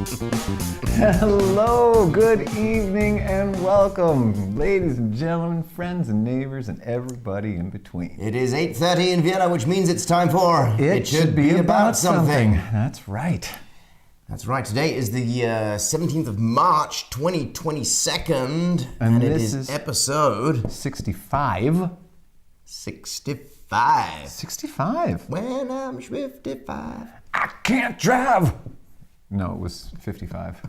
Hello, good evening, and welcome, ladies and gentlemen, friends and neighbors, and everybody in between. It is 8:30 in Vienna, which means it's time for It should be about something. That's right. That's right. Today is the 17th of March, 2022, and it is episode 65. 65. 65. When I'm 55. I can't drive. No, it was 55.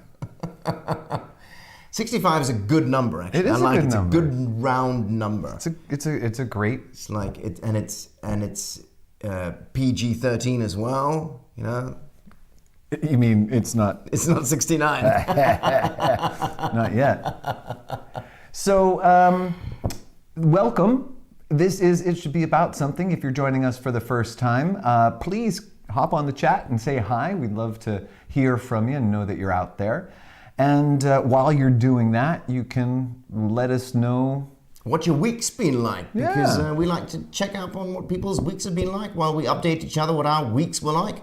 65 is a good number, actually. It is a good it's number. a good round number. It's a great. It's like it, and it's PG-13 as well. You know. You mean it's not? It's not 69. Not yet. So, welcome. This is It Should Be About Something. If you're joining us for the first time, please hop on the chat and say hi. We'd love to hear from you and know that you're out there. And while you're doing that, you can let us know what your week's been like, Yeah. because we like to check up on what people's weeks have been like while we update each other what our weeks were like.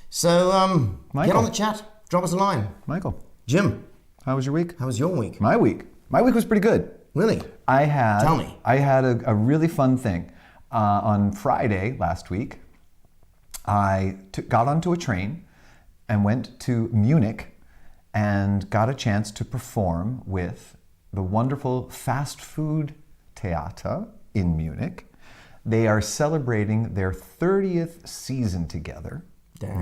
So, get Michael. on the chat, drop us a line. Michael. Jim, How was your week? how was your week? My week was pretty good. Really? Tell me. I had a really fun thing. On Friday last week, I got onto a train and went to Munich and got a chance to perform with the wonderful Fast Food Theater in Munich. They are celebrating their 30th season together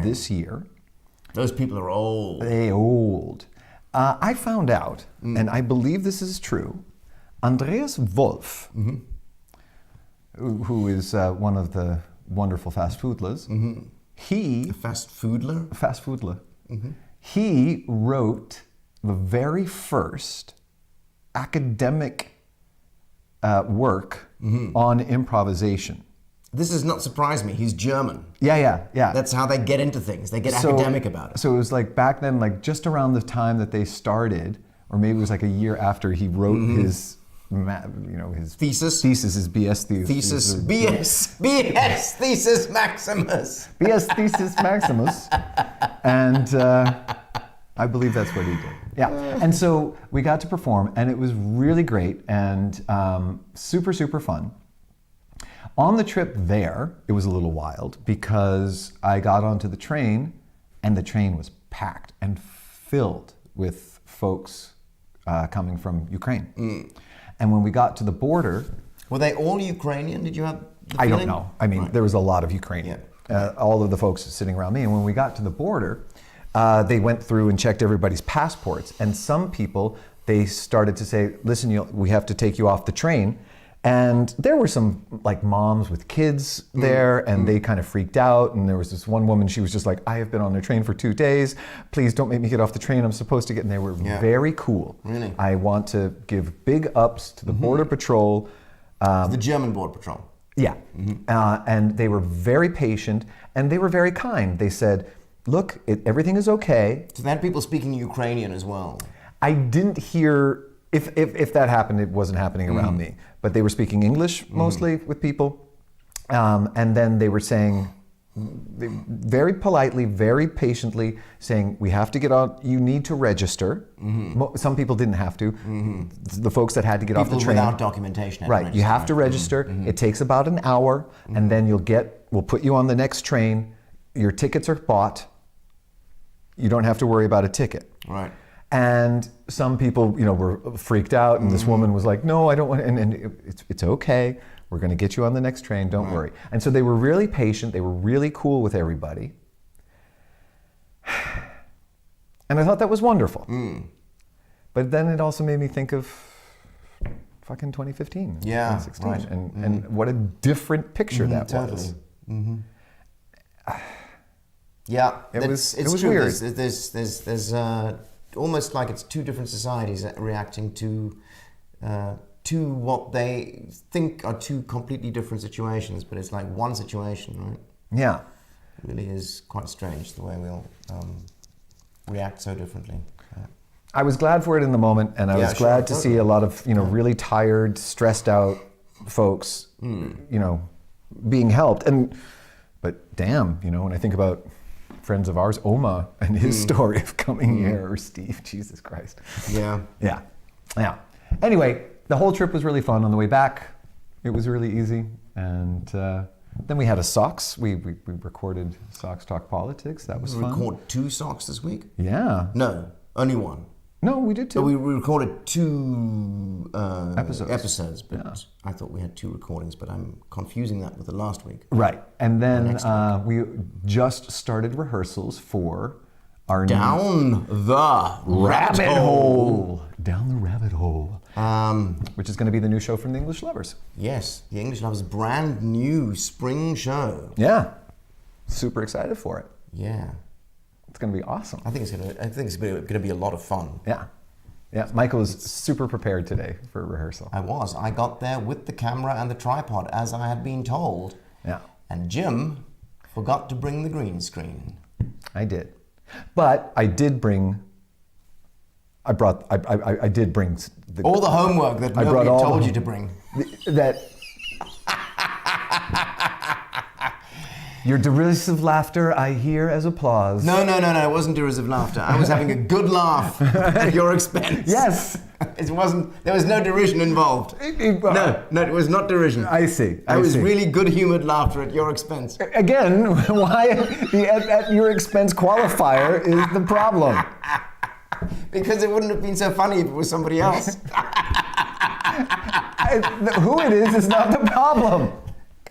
this year. Those people are old. They old. I found out, and I believe this is true, Andreas Wolf, who is one of the wonderful fast foodlers, he, Fast foodler? fast foodler, he wrote the very first academic work on improvisation. This does not surprise me. He's German. Yeah. That's how they get into things. They get academic about it. So it was like back then, like just around the time that they started, or maybe it was like a year after he wrote his, his Thesis? his BS Thesis, BS, Thesis Maximus. BS thesis Maximus, and I believe that's what he did. Yeah, and so we got to perform, and it was really great and super fun. On the trip there, it was a little wild because I got onto the train and the train was packed and filled with folks coming from Ukraine. And when we got to the border... Were they all Ukrainian? Did you have the I feeling? don't know. I mean, Right. there was a lot of Ukrainian. All of the folks sitting around me. And when we got to the border, they went through and checked everybody's passports. And some people, they started to say, listen, we have to take you off the train. And there were some like moms with kids there, and they kind of freaked out. And there was this one woman, she was just like, I have been on the train for 2 days. Please don't make me get off the train. I'm supposed to get. And they were very cool. Really? I want to give big ups to the Border Patrol. The German Border Patrol. Yeah. And they were very patient and they were very kind. They said, look, everything is okay. So they had people speaking Ukrainian as well. I didn't hear, if that happened, it wasn't happening around me. But they were speaking English mostly with people. And then they were saying, very politely, very patiently, saying, we have to get on, you need to register. Some people didn't have to. The folks that had to get off the People train. without documentation. had to Right, you have to register. It takes about an hour, and then we'll put you on the next train. Your tickets are bought. You don't have to worry about a ticket. Right. And some people, were freaked out, and this woman was like, "No, I don't want." And it's okay. We're going to get you on the next train. Don't worry. And so they were really patient. They were really cool with everybody. And I thought that was wonderful. But then it also made me think of fucking 2015, 2016, right. and what a different picture that was. Yeah, It was true. weird. There's almost like it's two different societies reacting to what they think are two completely different situations, but it's like one situation, right? Yeah. It really is quite strange the way we'll react so differently. I was glad for it in the moment, and I was glad to see a lot of really tired, stressed out folks, being helped. But damn, when I think about friends of ours, Oma, and his story of coming here, or Steve, Jesus Christ. Yeah. Yeah. Yeah. Anyway, the whole trip was really fun. On the way back, it was really easy. And then we had a Sox. We recorded Sox Talk Politics. That was fun. Record 2 Socks this week? Yeah. No, only 1. No, we did too. So we recorded 2 Episodes. but Yeah. I thought we had 2 recordings, but I'm confusing that with the last week. Right. And then Next week. we just started rehearsals for our Down the rabbit hole. Down the rabbit hole. Which is going to be the new show from the English Lovers. Yes, the English Lovers' brand new spring show. Yeah. Super excited for it. Yeah, It's going to be awesome. I think it's gonna be a lot of fun. Yeah. Yeah. Michael is super prepared today for rehearsal. I got there with the camera and the tripod as I had been told. Yeah. And Jim forgot to bring the green screen. I did. But I did bring I did bring All the homework that brought nobody all told the- you to bring. that your derisive laughter I hear as applause. No, it wasn't derisive laughter. I was having a good laugh at your expense. Yes. It wasn't, there was no derision involved. No, it was not derision. I see. It was really good-humored laughter at your expense. Again, why the at your expense qualifier is the problem. Because it wouldn't have been so funny if it was somebody else. Who it is not the problem.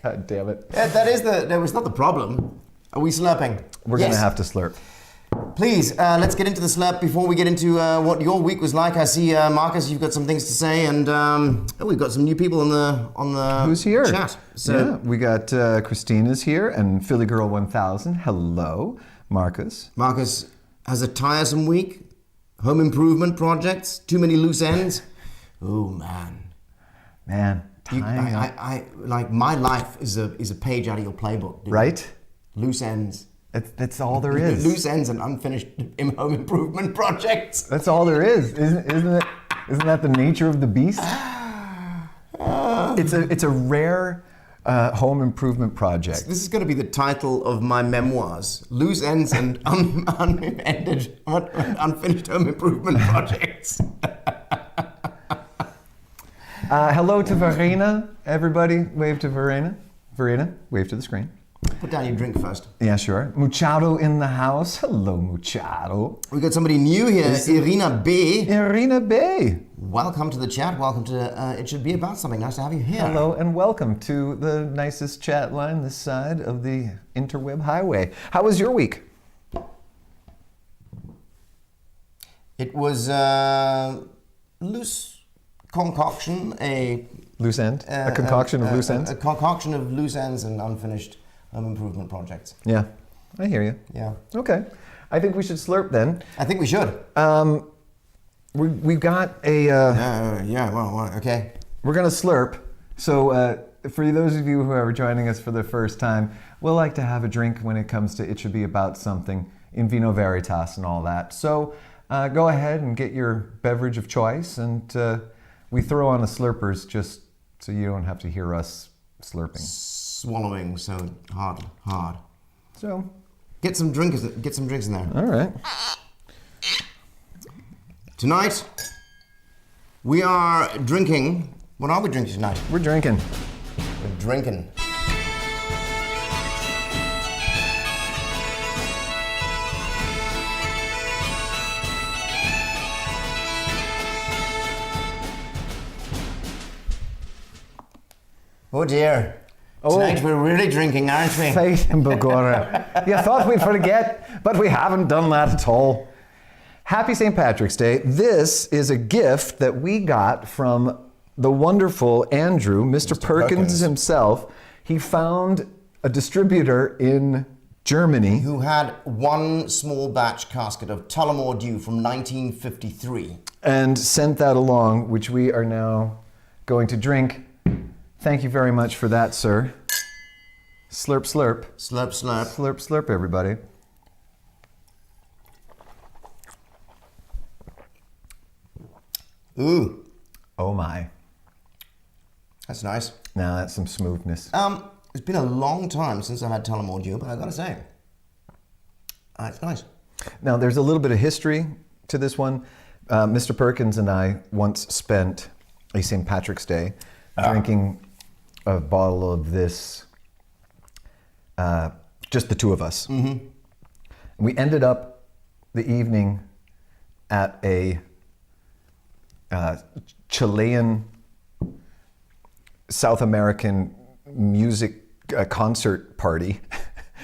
God damn it. That was not the problem. Are we slurping? We're Yes. going to have to slurp. Please, let's get into the slurp before we get into what your week was like. I see, Marcus, you've got some things to say, and we've got some new people on the Who's here? chat. So yeah, we got Christina's here and Philly Girl 1000. Hello, Marcus. Marcus has a tiresome week. Home improvement projects. Too many loose ends. Oh man. Man, tying up. I like my life is a page out of your playbook, dude. Right? Loose ends. That's all there is. Loose ends and unfinished home improvement projects. That's all there is, isn't it? Isn't that the nature of the beast? It's a rare home improvement project. This is going to be the title of my memoirs: Loose ends and unfinished home improvement projects. Hello to Verena, everybody. Wave to Verena. Verena, wave to the screen. Put down your drink first. Yeah, sure. Muchacho in the house. Hello, Muchacho. We got somebody new here, Irina B. Irina Bay. Welcome to the chat. Welcome to It Should Be About Something. Nice to have you here. Hello and welcome to the nicest chat line this side of the interweb highway. How was your week? It was loose concoction, a Loose end? A concoction of loose ends? A concoction of loose ends and unfinished home improvement projects. Yeah, I hear you. Yeah. Okay. I think we should slurp then. I think we should. We've got a... well, okay. We're going to slurp. So for those of you who are joining us for the first time, we'll like to have a drink when it comes to It Should Be About Something, in vino veritas and all that. So go ahead and get your beverage of choice, and we throw on the slurpers just so you don't have to hear us slurping. Swallowing so hard. So, Get some drinks in there. all right. Tonight, we are drinking. What are we drinking tonight? We're drinking. We're drinking. Oh dear. Tonight we're really drinking, aren't we? Faith in Bogora. You thought we'd forget, but we haven't done that at all. Happy St. Patrick's Day. This is a gift that we got from the wonderful Andrew, Mr. Perkins himself. He found a distributor in Germany. Who had one small batch casket of Tullamore Dew from 1953. And sent that along, which we are now going to drink. Thank you very much for that, sir. Slurp, slurp. Slurp, slurp. Slurp, slurp, everybody. Ooh, Oh my. that's nice. Now that's some smoothness. It's been a long time since I've had Tullamore Dew, but I gotta say, It's nice. Now, there's a little bit of history to this one. Mr. Perkins and I once spent a St. Patrick's Day drinking a bottle of this, just the two of us. Mm-hmm. We ended up the evening at a Chilean, South American music concert party.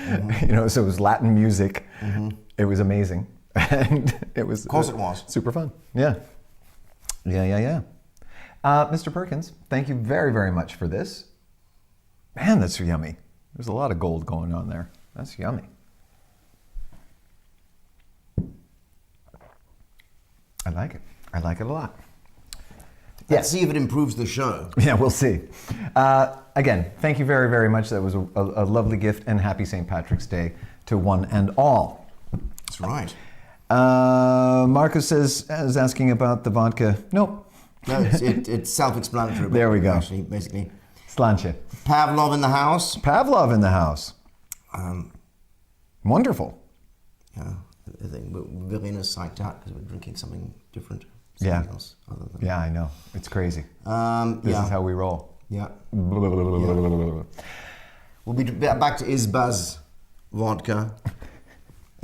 Mm-hmm. So it was Latin music. Mm-hmm. It was amazing. And it was... Of course it was. Super fun. Yeah. Mr. Perkins, thank you very, very much for this. Man, that's yummy. There's a lot of gold going on there. That's yummy. I like it. I like it a lot. Let's see if it improves the show. Yeah, we'll see. Again, thank you very, very much. That was a lovely gift, and happy St. Patrick's Day to one and all. That's right. Marcus is asking about the vodka. Nope. No, it's self-explanatory. There we go. Actually, basically. Slanche. Pavlov in the house. Pavlov in the house. Wonderful. Yeah, I think Verena's psyched out because we're drinking something different. Yeah. Else other than Yeah, I know. It's crazy. This is how we roll. Yeah. We'll be back to Izbaz vodka.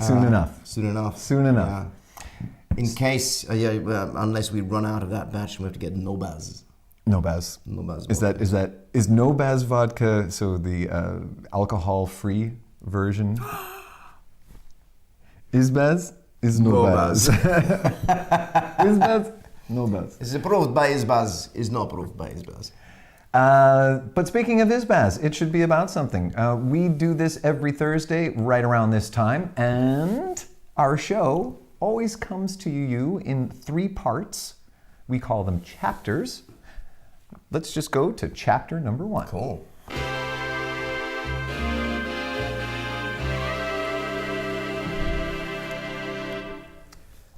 Soon enough. Soon enough. Soon enough. Yeah. In case, unless we run out of that batch, we have to get Nobaz. Nobaz. Nobaz. Is Nobaz vodka so the alcohol-free version? Izbaz is Nobaz. Izbaz, Nobaz. Is approved by Izbaz, is not approved by Izbaz. But speaking of Izbaz, it should be about something. We do this every Thursday right around this time, and our show always comes to you in 3 parts. We call them chapters. Let's just go to chapter number 1. Cool.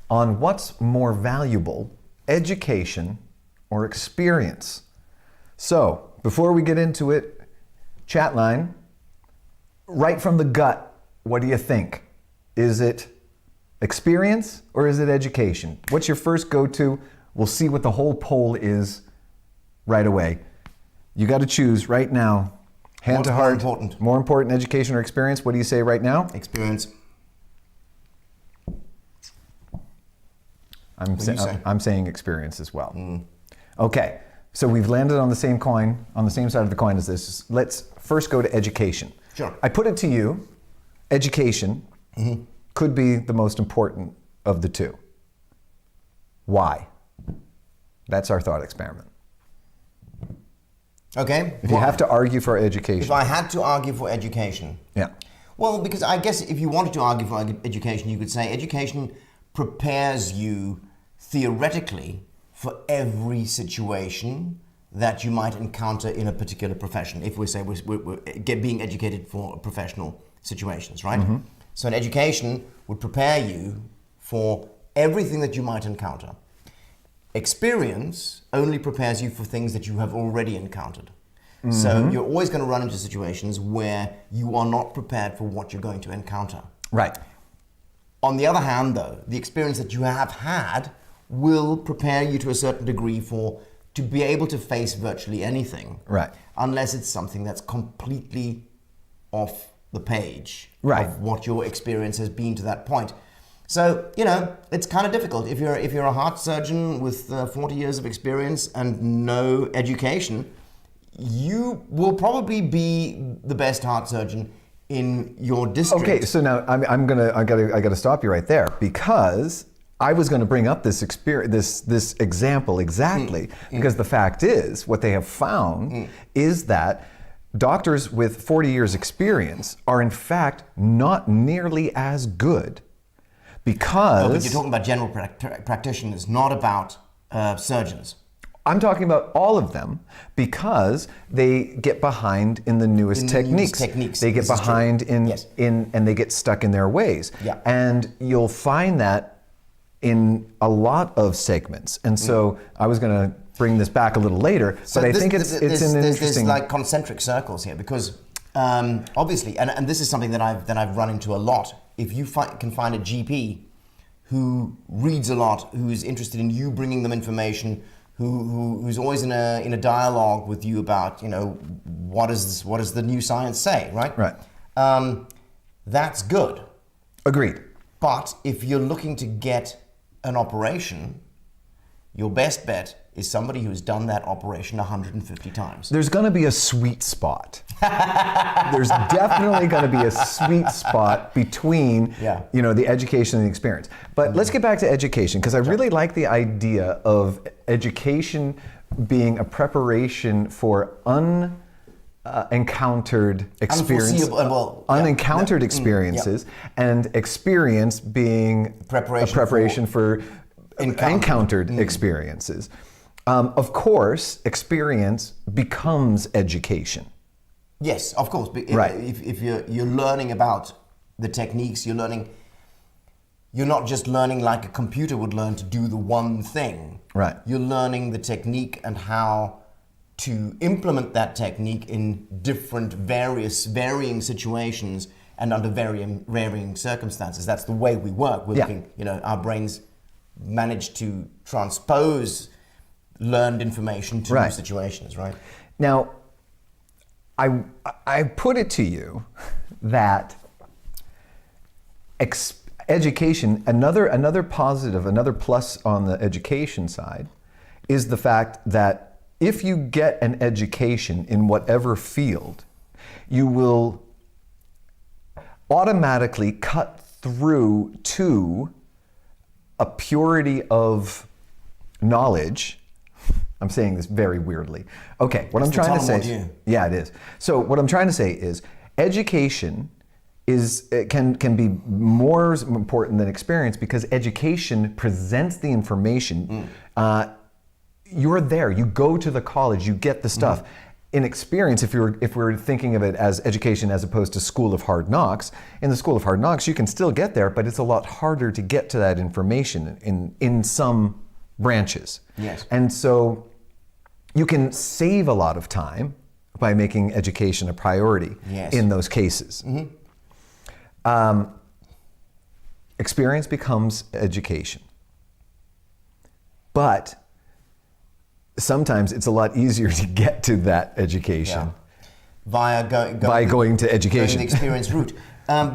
On what's more valuable, education or experience? So, before we get into it, chat line, right from the gut, what do you think? Is it experience or is it education? What's your first go-to? We'll see what the whole poll is right away. You got to choose right now, hand to heart. More important, education or experience? What do you say right now? Experience. I'm saying experience as well. Okay, so we've landed on the same coin, on the same side of the coin as this. Let's first go to education. Sure. I put it to you, education could be the most important of the two. Why? That's our thought experiment. Okay. If you have to argue for education. If I had to argue for education. Yeah. Well, because I guess if you wanted to argue for education, you could say education prepares you theoretically for every situation that you might encounter in a particular profession. If we say we're being educated for professional situations, right? Mm-hmm. So an education would prepare you for everything that you might encounter. Experience only prepares you for things that you have already encountered. Mm-hmm. So you're always going to run into situations where you are not prepared for what you're going to encounter. Right. On the other hand, though, the experience that you have had will prepare you to a certain degree to be able to face virtually anything. Right. Unless it's something that's completely off the page of what your experience has been to that point. So, it's kind of difficult. If you're a heart surgeon with 40 years of experience and no education, you will probably be the best heart surgeon in your district. Okay, so now I gotta stop you right there, because I was going to bring up this experience, this example exactly, because the fact is, what they have found is that doctors with 40 years experience are in fact not nearly as good, because... Oh, but you're talking about general practitioners, not about surgeons. I'm talking about all of them, because they get behind in the newest techniques. They get behind in and they get stuck in their ways. Yeah. And you'll find that in a lot of segments. And so I was going to bring this back a little later, but I think it's an interesting... There's like concentric circles here, because obviously, and this is something that I've run into a lot if you can find a GP who reads a lot, who's interested in you bringing them information, who's always in a dialogue with you about, what does the new science say, right? Right. That's good. Agreed. But if you're looking to get an operation, your best bet is somebody who's done that operation 150 times. There's going to be a sweet spot. There's definitely going to be a sweet spot between, the education and the experience. But let's get back to education, because I really like the idea of education being a preparation for unencountered experiences, experiences, and experience being a preparation for encountered experiences. Of course, experience becomes education. Yes, of course. Right. If you're learning about the techniques, you're not just learning like a computer would learn to do the one thing. Right. You're learning the technique and how to implement that technique in different varying situations and under varying circumstances. That's the way we work. We're looking, our brains manage to transpose learned information to new situations, right? Now, I put it to you that education, another positive, another plus on the education side, is the fact that if you get an education in whatever field, you will automatically cut through to a purity of knowledge. I'm saying this very weirdly. Okay, what I'm trying to say, yeah, it is. So what I'm trying to say is, education can be more important than experience, because education presents the information. You're there. You go to the college. You get the stuff. In experience, if we're thinking of it as education as opposed to School of Hard Knocks, in the School of Hard Knocks, you can still get there, but it's a lot harder to get to that information in some branches. Yes. And so you can save a lot of time by making education a priority in those cases. Experience becomes education. But sometimes it's a lot easier to get to that education by going to education, going the experience route.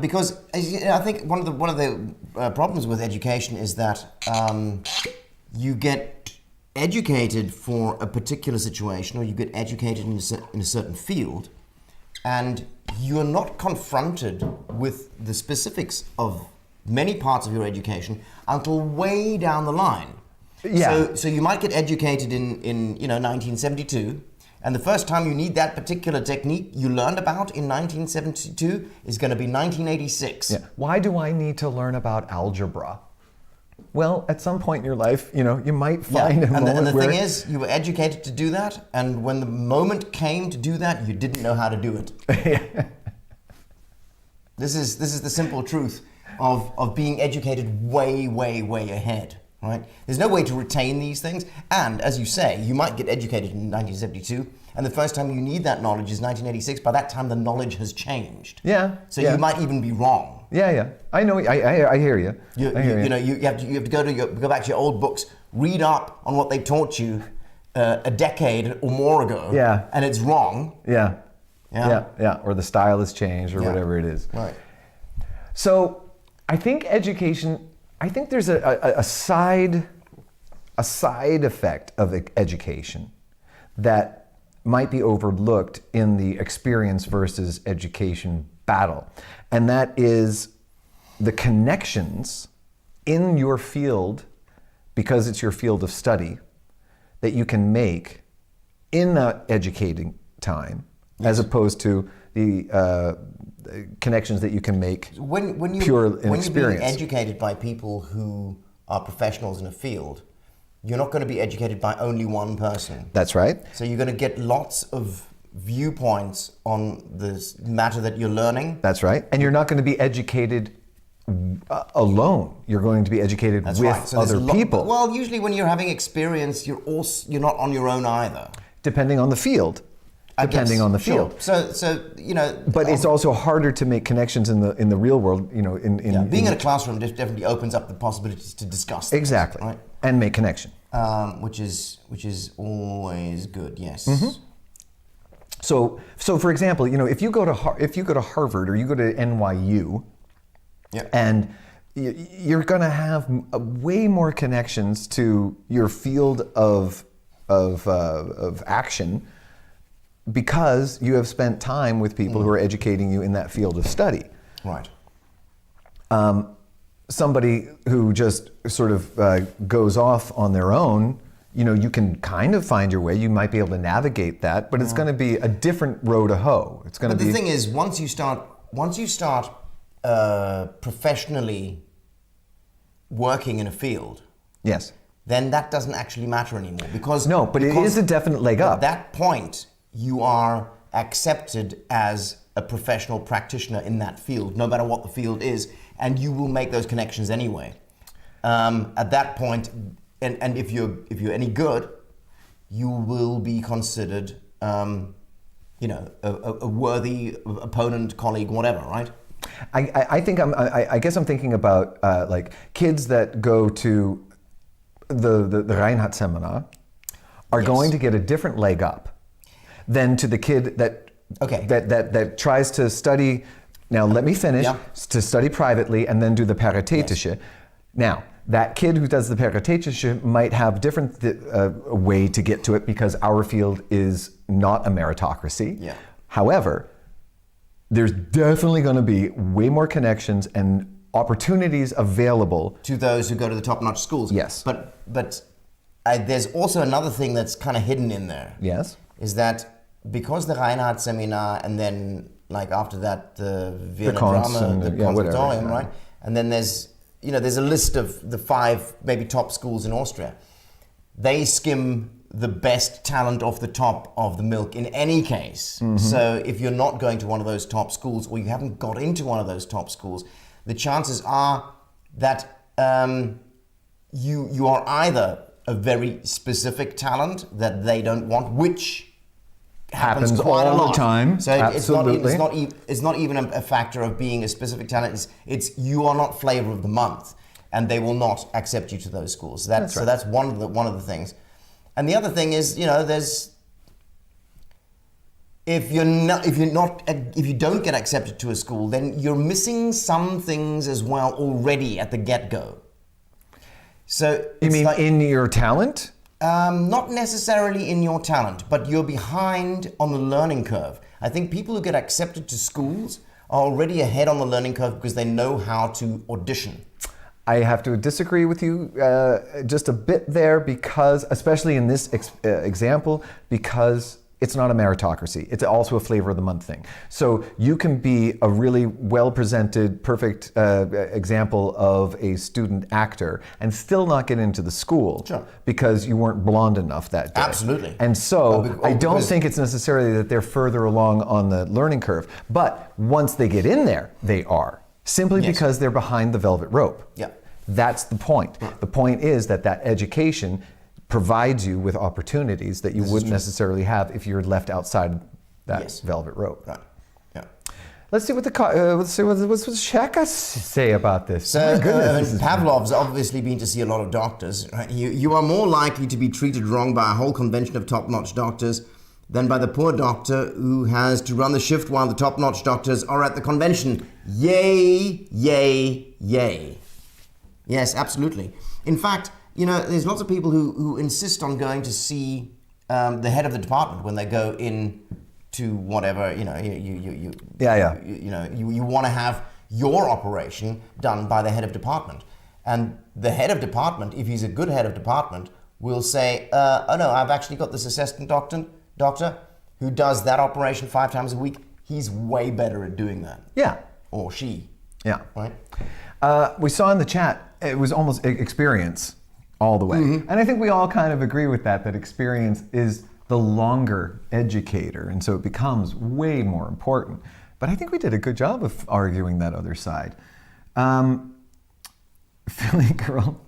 Because I think one of the problems with education is that you get educated for a particular situation, or you get educated in a certain field, and you are not confronted with the specifics of many parts of your education until way down the line. Yeah. So you might get educated in 1972, and the first time you need that particular technique you learned about in 1972 is going to be 1986. Yeah. Why do I need to learn about algebra? Well, at some point in your life, you might find a moment and the where... thing is, you were educated to do that, and when the moment came to do that, you didn't know how to do it. This is the simple truth of being educated way, way, way ahead. Right? There's no way to retain these things, and as you say, you might get educated in 1972, and the first time you need that knowledge is 1986. By that time, the knowledge has changed. Yeah. So you might even be wrong. Yeah. I know. I hear you. You have to go back to your old books, read up on what they taught you a decade or more ago. Yeah. And it's wrong. Yeah. Or the style has changed, or whatever it is. Right. So I think education. I think there's a side effect of education that might be overlooked in the experience versus education battle, and that is the connections in your field, because it's your field of study, that you can make in that educating time, as opposed to the connections that you can make pure in experience. When you're being educated by people who are professionals in a field, you're not going to be educated by only one person. That's right. So you're going to get lots of viewpoints on this matter that you're learning. That's right. And you're not going to be educated alone. You're going to be educated with other people. Well, usually when you're having experience, you're not on your own either. Depending on the field. I depending guess, on the sure. field. So But it's also harder to make connections in the real world. being in a classroom definitely opens up the possibilities to discuss things, exactly, right? and make connection. Which is always good. Yes. Mm-hmm. So for example, if you go to Harvard or you go to NYU, Yeah. and you're going to have way more connections to your field of action because you have spent time with people who are educating you in that field of study. Right. Somebody who just sort of goes off on their own, you can kind of find your way. You might be able to navigate that, but it's going to be a different row to hoe. It's going to be. But the thing is, once you start professionally working in a field, Yes. then that doesn't actually matter anymore because No, but it is a definite leg at up. that point you are accepted as a professional practitioner in that field, no matter what the field is, and you will make those connections anyway. At that point, and if you're any good, you will be considered, a worthy opponent, colleague, whatever, right? I think I guess I'm thinking about like kids that go to the Reinhardt seminar are Yes. going to get a different leg up than to the kid that Okay. that tries to study. Now let me finish. Yeah. To study privately and then do the Paritätische. Now that kid who does the Paritätische might have different way to get to it because our field is not a meritocracy. Yeah. However, there's definitely going to be way more connections and opportunities available. To those who go to the top-notch schools. Yes. But there's also another thing that's kind of hidden in there. Yes. Is that because the Reinhardt seminar and then like after that the Vienna Cons Drama, and the yeah, whatever, Conservatorium, yeah. right? And then there's a list of the 5 maybe top schools in Austria. They skim the best talent off the top of the milk in any case. Mm-hmm. So if you're not going to one of those top schools or you haven't got into one of those top schools, the chances are that you are either a very specific talent that they don't want, which happens quite all a lot. the time. So Absolutely. it's not even a factor of being a specific talent. It's you are not flavor of the month, and they will not accept you to those schools. So That's right. So that's one of the things. And the other thing is, there's if you don't get accepted to a school, then you're missing some things as well already at the get-go. So You it's mean like, in your talent? not necessarily in your talent, but you're behind on the learning curve. I think people who get accepted to schools are already ahead on the learning curve because they know how to audition. I have to disagree with you just a bit there because, especially in this example, because it's not a meritocracy. It's also a flavor of the month thing. So you can be a really well-presented, perfect example of a student actor and still not get into the school because you weren't blonde enough that day. Absolutely. And so I don't because- think it's necessarily that they're further along on the learning curve. But once they get in there, they are. Simply Yes. because they're behind the velvet rope. Yeah. That's the point. The point is that education provides you with opportunities that you wouldn't necessarily have if you're left outside that Yes. velvet rope. Right. Yeah. Let's see what what's Shaka say about this. So My goodness, this is- Pavlov's obviously been to see a lot of doctors. Right? You are more likely to be treated wrong by a whole convention of top-notch doctors than by the poor doctor who has to run the shift while the top-notch doctors are at the convention. Yay, yay, yay. Yes, absolutely. In fact, there's lots of people who insist on going to see the head of the department when they go in to whatever, you want to have your operation done by the head of department. And the head of department, if he's a good head of department, will say, oh no, I've actually got this assistant doctor who does that operation 5 times a week. He's way better at doing that. Yeah. Or she. Yeah. Right? We saw in the chat, it was almost experience all the way. Mm-hmm. And I think we all kind of agree with that experience is the longer educator. And so it becomes way more important. But I think we did a good job of arguing that other side. Philly girl,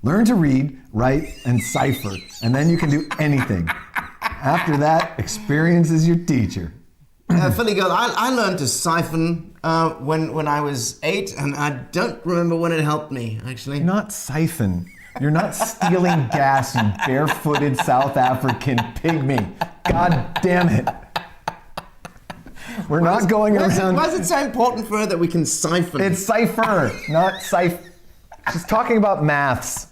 learn to read, write, and cipher, and then you can do anything. After that, experience is your teacher. Philly girl, I learned to siphon when I was 8, and I don't remember when it helped me, actually. Not siphon. You're not stealing gas, you barefooted South African pygmy. God damn it. We're not going around. Why is it so important for her that we can siphon? It's cipher, not She's talking about maths.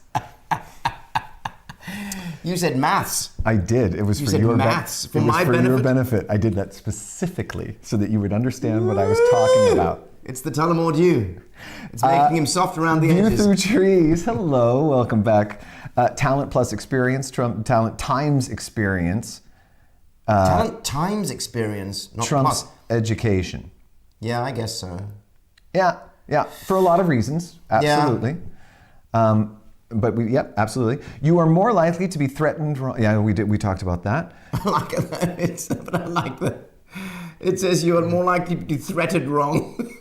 You said maths. I did. It was You for said your maths. For it was my for your benefit? benefit. I did that specifically so that you would understand what I was talking about. It's the Tullamore Dew. It's making him soft around the View edges. through trees. Hello, welcome back. Talent plus experience, talent times experience. Talent times experience, not Trumps plus. education. Yeah, I guess so. Yeah, for a lot of reasons, absolutely. Yep, absolutely. You are more likely to be threatened. Yeah, we talked about that. I like it. But I like that. It says you are more likely to be threatened wrong.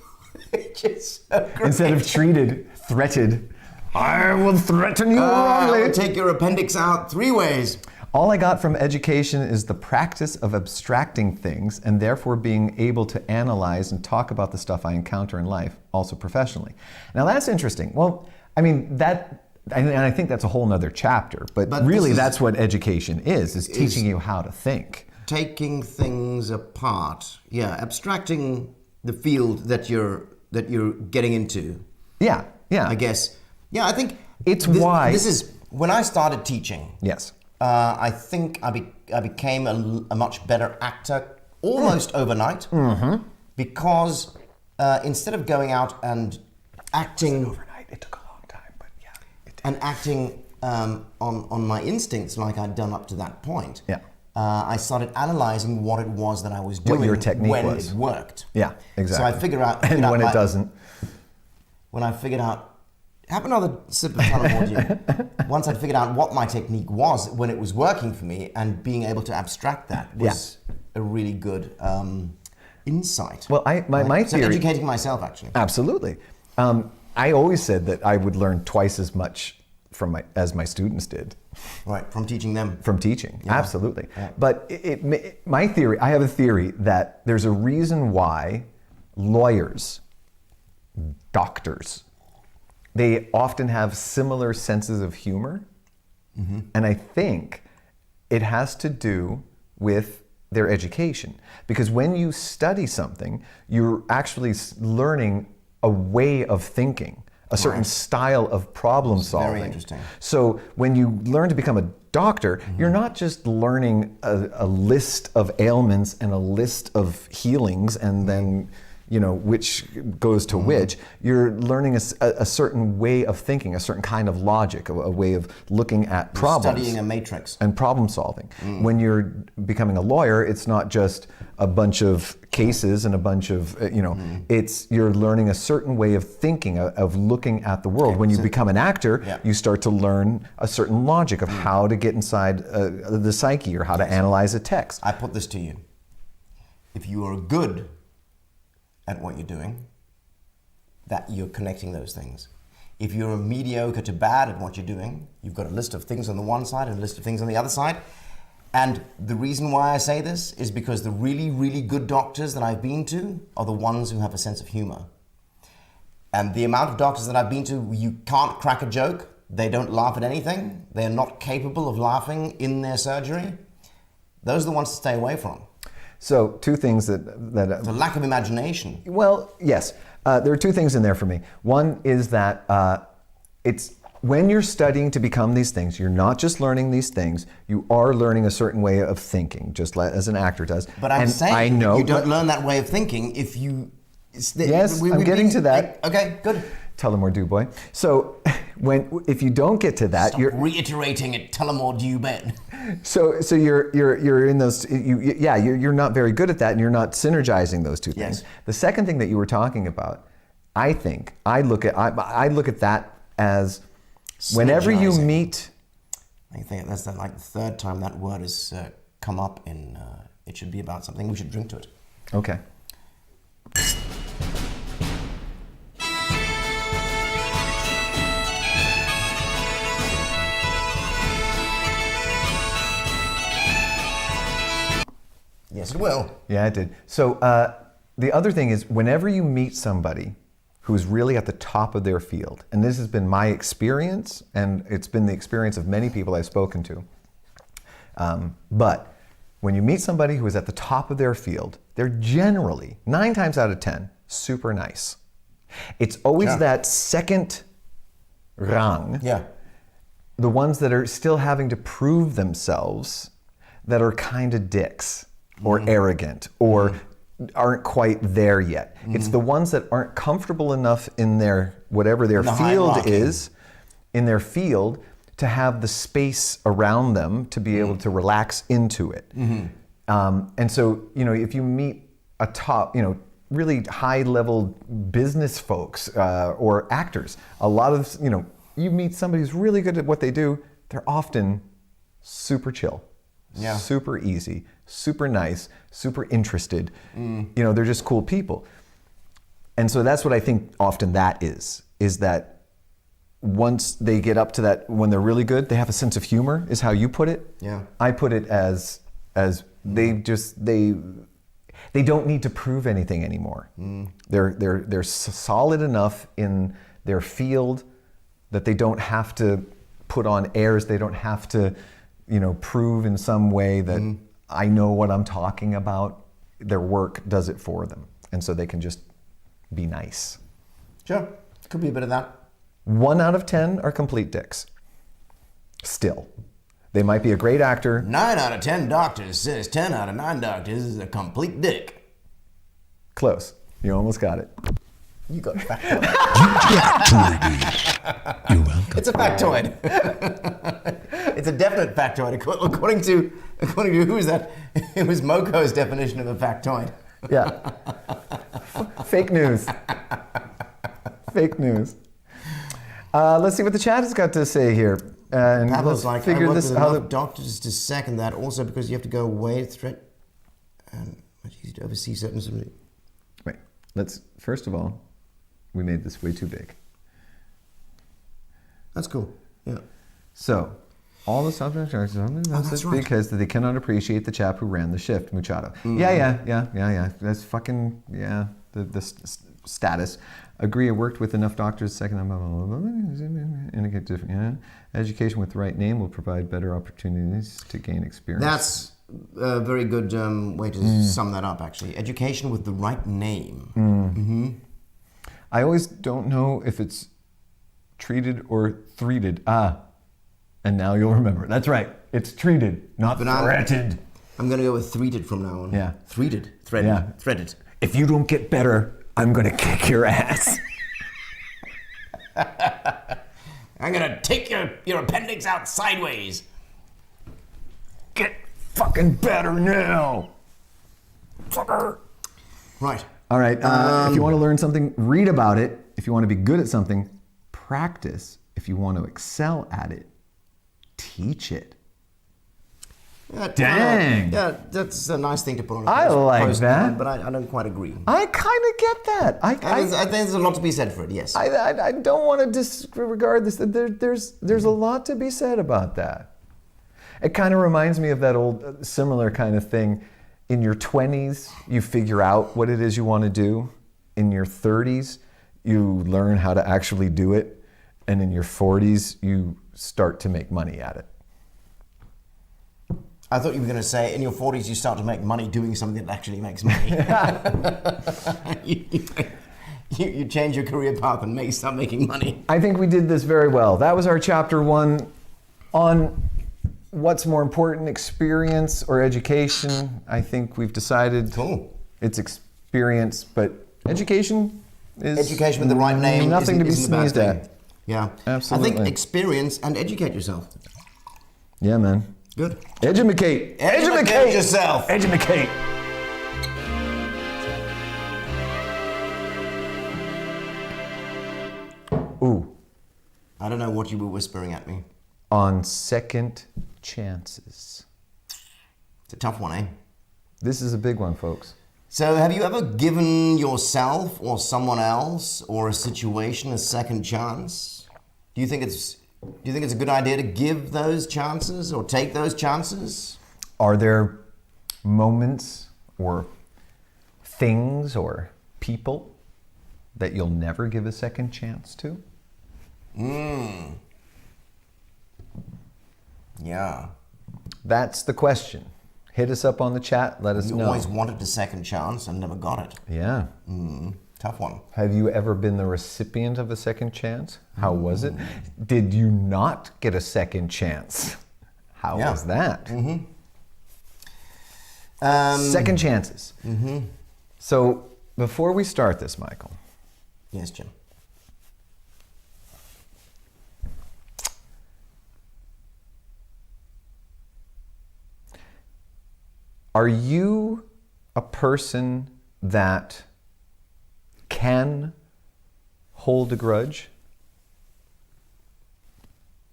Which is so great. Instead of treated, threatened. I will threaten you I wrongly. will take your appendix out 3 ways. All I got from education is the practice of abstracting things and therefore being able to analyze and talk about the stuff I encounter in life, also professionally. Now that's interesting. Well, I mean, and I think that's a whole nother chapter, but really that's what education is teaching you how to think. Taking things apart. Yeah, abstracting the field that you're getting into. Yeah. I guess. Yeah, I think why this is when I started teaching. Yes. I think I became a much better actor almost overnight because instead of going out and acting Overnight, it took a long time, but yeah. and acting on my instincts like I'd done up to that point, I started analyzing what it was that I was doing your technique when was. it worked. Yeah, exactly. So I figured out and when it doesn't. When I figured out, have another sip of Tullamore Dew. Once I'd figured out what my technique was when it was working for me, and being able to abstract that was a really good insight. Well, my So theory. educating myself, actually. Absolutely. I always said that I would learn twice as much as my students did. Right, from teaching them. From teaching, absolutely. Yeah. But my theory, I have a theory that there's a reason why lawyers, doctors, they often have similar senses of humor. And I think it has to do with their education. Because when you study something, you're actually learning a way of thinking, a certain style of problem solving. Very interesting. So when you learn to become a doctor, you're not just learning a list of ailments and a list of healings and then, which goes to which. You're learning a certain way of thinking, a certain kind of logic, a way of looking at problems. Studying a matrix. And problem solving. When you're becoming a lawyer, it's not just a bunch of cases and a bunch of, you're learning a certain way of thinking, of looking at the world. When you become an actor, you start to learn a certain logic of how to get inside the psyche or how to analyze a text. I put this to you. If you are good at what you're doing, that you're connecting those things. If you're mediocre to bad at what you're doing, you've got a list of things on the one side and a list of things on the other side. And the reason why I say this is because the really, really good doctors that I've been to are the ones who have a sense of humor. And the amount of doctors that I've been to, you can't crack a joke, they don't laugh at anything, they're not capable of laughing in their surgery. Those are the ones to stay away from. So two things that The lack of imagination. Well, yes. There are two things in there for me. One is that it's when you're studying to become these things, you're not just learning these things, you are learning a certain way of thinking, just as an actor does. But I'm saying I know, you don't learn that way of thinking if you... Yes, I'm getting to that. Okay, good. Tullamore Dew boy. So if you don't get to that, Stop reiterating it, Tullamore Dew Ben. So you're in those. You're not very good at that, and you're not synergizing those two things. Yes. The second thing that you were talking about, I think I look at that as whenever you Synergizing. meet. I think that's like the third time that word has come up in. It should be about something. We should drink to it. Okay. Yes, it will. Yeah, it did. So the other thing is, whenever you meet somebody who's really at the top of their field, and this has been my experience, and it's been the experience of many people I've spoken to, but when you meet somebody who is at the top of their field, they're generally, 9 times out of 10, super nice. It's always Sure. that second rung, Yeah. the ones that are still having to prove themselves, that are kind of dicks or arrogant or aren't quite there yet. It's the ones that aren't comfortable enough in their whatever their In the field hierarchy. is, in their field, to have the space around them to be able to relax into it. And so, if you meet a top, really high level business folks or actors, a lot of, you meet somebody who's really good at what they do, they're often super chill, super easy, super nice, super interested. They're just cool people. And so that's what I think often that is that once they get up to that, when they're really good, they have a sense of humor, is how you put it. Yeah. I put it as they don't need to prove anything anymore. They're solid enough in their field that they don't have to put on airs. They don't have to, prove in some way that I know what I'm talking about. Their work does it for them, and so they can just be nice. Sure. Could be a bit of that. 1 out of 10 are complete dicks. Still. They might be a great actor. 9 out of 10 doctors says 10 out of 9 doctors is a complete dick. Close. You almost got it. You got factoid. You're welcome. It's a factoid. It's a definite factoid. According to who is that? It was Moko's definition of a factoid. Yeah. Fake news. Fake news. Let's see what the chat has got to say here. And Pavel's let's like, I figure work this with how enough doctors to second that. Also because you have to go away threat and much easier to oversee certain. Wait. Let's first of all, we made this way too big. That's cool. Yeah. So, all the subject charges that's right. because they cannot appreciate the chap who ran the shift, Machado. Yeah. That's fucking the status. Agree. I worked with enough doctors. Second, indicate different. Yeah. Education with the right name will provide better opportunities to gain experience. That's a very good way to sum that up, actually. Education with the right name. I always don't know if it's treated or threated. And now you'll remember. That's right. It's treated, not threated. I'm going to go with threated from now on. Yeah. Threated. Threaded. Yeah. Threaded. If you don't get better, I'm gonna kick your ass. I'm going to take your appendix out sideways. Get fucking better now, fucker. Right. All right. If you want to learn something, read about it. If you want to be good at something, practice. If you want to excel at it, teach it. Yeah, Dang. Yeah, that's a nice thing to put on a I like that. But I don't quite agree. I kind of get that. I think there's a lot to be said for it, yes. I don't want to disregard this. There's a lot to be said about that. It kind of reminds me of that old similar kind of thing. In your 20s, you figure out what it is you want to do. In your 30s, you learn how to actually do it. And in your 40s, you start to make money at it. I thought you were going to say in your 40s you start to make money doing something that actually makes money. you change your career path and start making money. I think we did this very well. That was our chapter 1 on what's more important, experience or education. I think we've decided it's experience, but education is education with the right name. Nothing to be isn't a bad sneezed thing. at. Yeah, Absolutely. I think experience and educate yourself. Yeah, man. Good. Edumacate. Educate yourself. Edumacate. Ooh. I don't know what you were whispering at me. On second chances. It's a tough one, eh? This is a big one, folks. So have you ever given yourself or someone else or a situation a second chance? Do you think it's a good idea to give those chances or take those chances? Are there moments or things or people that you'll never give a second chance to? Yeah. That's the question. Hit us up on the chat. Let us You know. always wanted a second chance and never got it. Yeah. Tough one. Have you ever been the recipient of a second chance? How was it? Did you not get a second chance? How Yeah. was that? Um, Second chances. So before we start this, Michael, Yes, Jim. are you a person that can hold a grudge?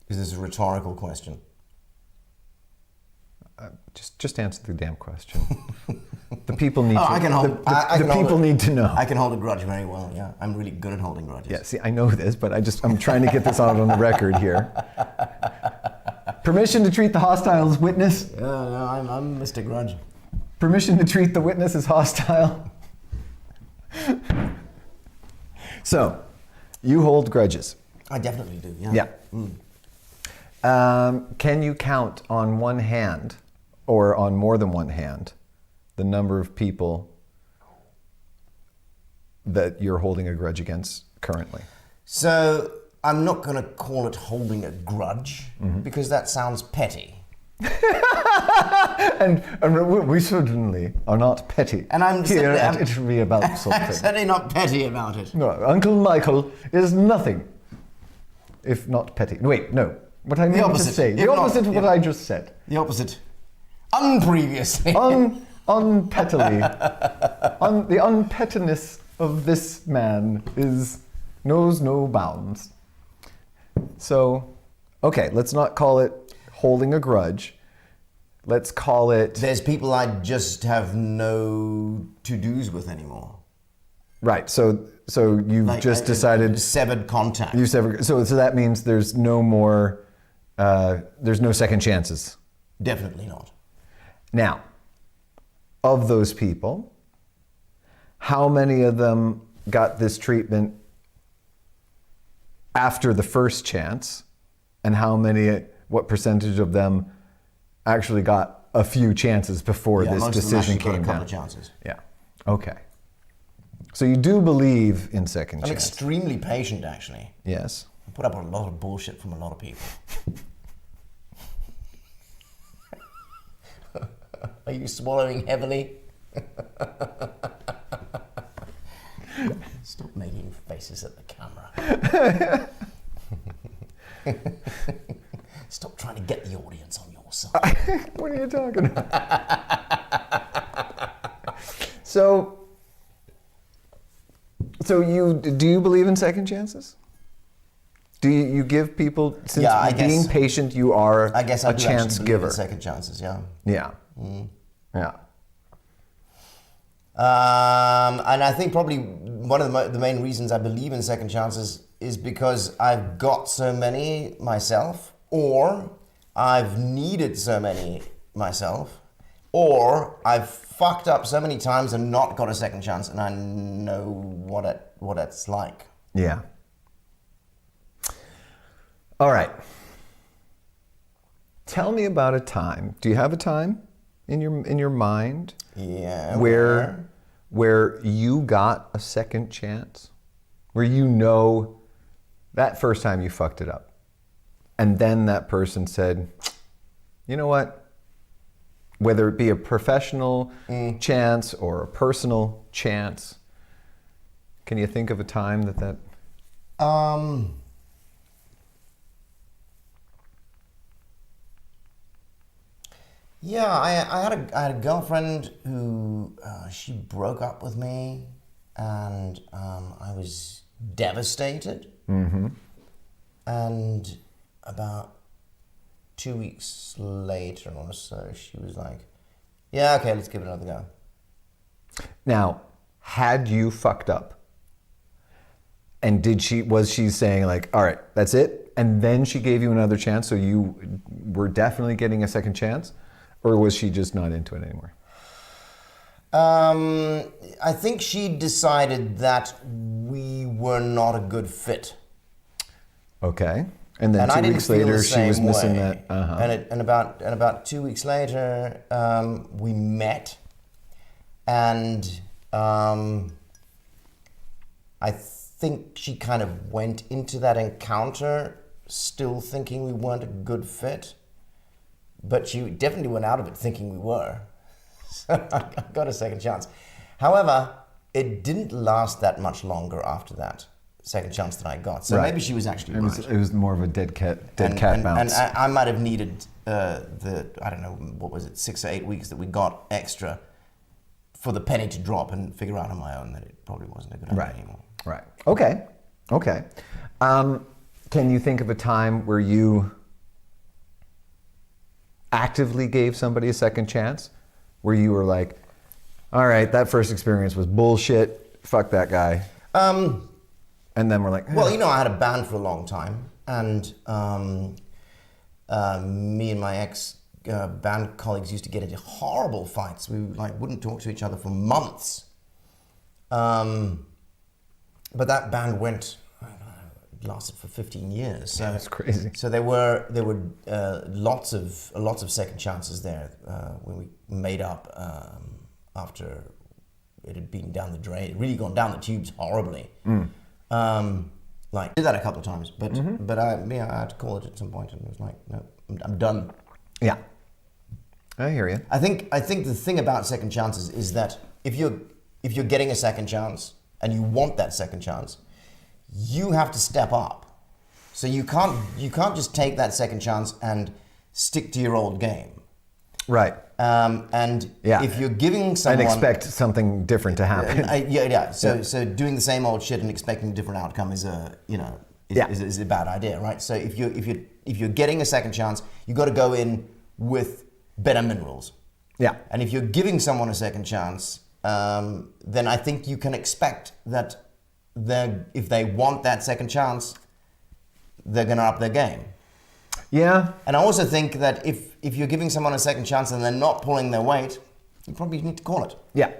Is this a rhetorical question? Just answer the damn question. The people need to. I can hold. I the can hold people a- need to know. I can hold a grudge very well. Yeah, I'm really good at holding grudges. Yeah, see, I know this, but I'm trying to get this out on the record here. Permission to treat the hostile as witness. Yeah, no, I'm Mr. Grudge. Permission to treat the witness as hostile. So, you hold grudges. I definitely do. Yeah. Yeah. Can you count on one hand, or on more than one hand, the number of people that you're holding a grudge against currently? So I'm not going to call it holding a grudge because that sounds petty. And we certainly are not petty And I'm here simply- at I'm- It Should Be About I'm Something. certainly not petty about it. No, Uncle Michael is nothing if not petty. Wait, no. What I meant to opposite. say. If The not- opposite of what yeah. I just said. The opposite. Unpreviously. Unpettily. The unpettiness of this man knows no bounds. So, okay, let's not call it holding a grudge. Let's call it... There's people I just have no to-dos with anymore. Right, so you've Like, just decided... severed contact. So that means there's no more... there's no second chances. Definitely not. Now, of those people, how many of them got this treatment after the first chance, and what percentage of them actually got a few chances before this most of them decision actually got a came couple down? of chances. Yeah. Okay. So you do believe in second I'm chance? extremely patient, actually. Yes. I put up with a lot of bullshit from a lot of people. Are you swallowing heavily? Stop making faces at the camera. Stop trying to get the audience on your side. What are you talking about? So do you believe in second chances? Do you give people, since Yeah, I being guess- patient, you are I guess I a do chance actually believe in giver? second chances, yeah. Yeah. Yeah. And I think probably one of the main reasons I believe in second chances is because I've got so many myself, or I've needed so many myself, or I've fucked up so many times and not got a second chance, and I know what it's like. Yeah. All right. Tell me about a time. Do you have a time in your mind? Yeah. Where you got a second chance? Where you know that first time you fucked it up. And then that person said, you know what? Whether it be a professional chance or a personal chance, can you think of a time that Yeah, I had a girlfriend who she broke up with me, and I was devastated. Mm-hmm. And about 2 weeks later or so, she was like, "Yeah, okay, let's give it another go." Now, had you fucked up? And was she saying like, all right, that's it? And then she gave you another chance, so you were definitely getting a second chance? Or was she just not into it anymore? I think she decided that we were not a good fit. Okay. And then And I 2 didn't weeks feel the later, she was same missing way. that. Uh-huh. And about 2 weeks later, we met, and I think she kind of went into that encounter still thinking we weren't a good fit, but she definitely went out of it thinking we were. So I got a second chance. However, it didn't last that much longer after that second chance that I got. So Right. maybe she was actually right. It was more of a dead cat And bounce. I might have needed I don't know, what was it, 6 or 8 weeks that we got extra for the penny to drop and figure out on my own that it probably wasn't a good idea Right. anymore. Right. Okay. Okay. Can you think of a time where you actively gave somebody a second chance? Where you were like, all right, that first experience was bullshit. Fuck that guy. And then we're like, Well, you know, I had a band for a long time, and me and my ex band colleagues used to get into horrible fights. We like wouldn't talk to each other for months. But that band went, it lasted for 15 years. So That's crazy. So there were lots of second chances there when we made up after it had been down the drain. It really gone down the tubes horribly. Like did that a couple of times, but I had to call it at some point, and it was like, no, I'm done. yeah, I hear you. I think the thing about second chances is that if you're getting a second chance and you want that second chance, you have to step up. So you can't just take that second chance and stick to your old game. Right. And Yeah. if you're giving someone And expect something different to happen. yeah. So doing the same old shit and expecting a different outcome is is a bad idea, right? So if you're getting a second chance, you got to go in with better minerals. Yeah. And if you're giving someone a second chance, then I think you can expect that if they want that second chance, they're going to up their game. Yeah. And I also think that if you're giving someone a second chance and they're not pulling their weight, you probably need to call it. Yeah.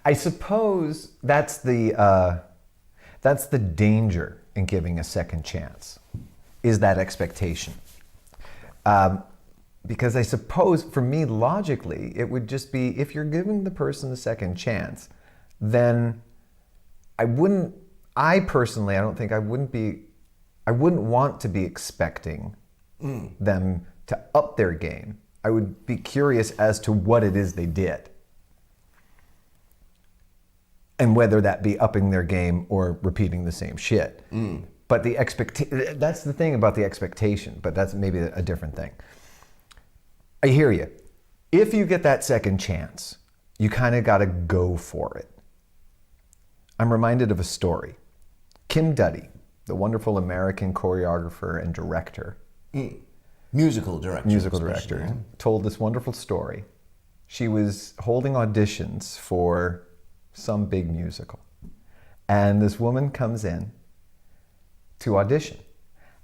I suppose that's the danger in giving a second chance, is that expectation. Because I suppose for me, logically, it would just be, if you're giving the person a second chance, then I wouldn't want to be expecting them to up their game. I would be curious as to what it is they did. And whether that be upping their game or repeating the same shit. But that's the thing about the expectation, but that's maybe a different thing. I hear you. If you get that second chance, you kind of got to go for it. I'm reminded of a story. Kim Duddy, the wonderful American choreographer and director, Musical director. Yeah. told this wonderful story. She was holding auditions for some big musical. And this woman comes in to audition.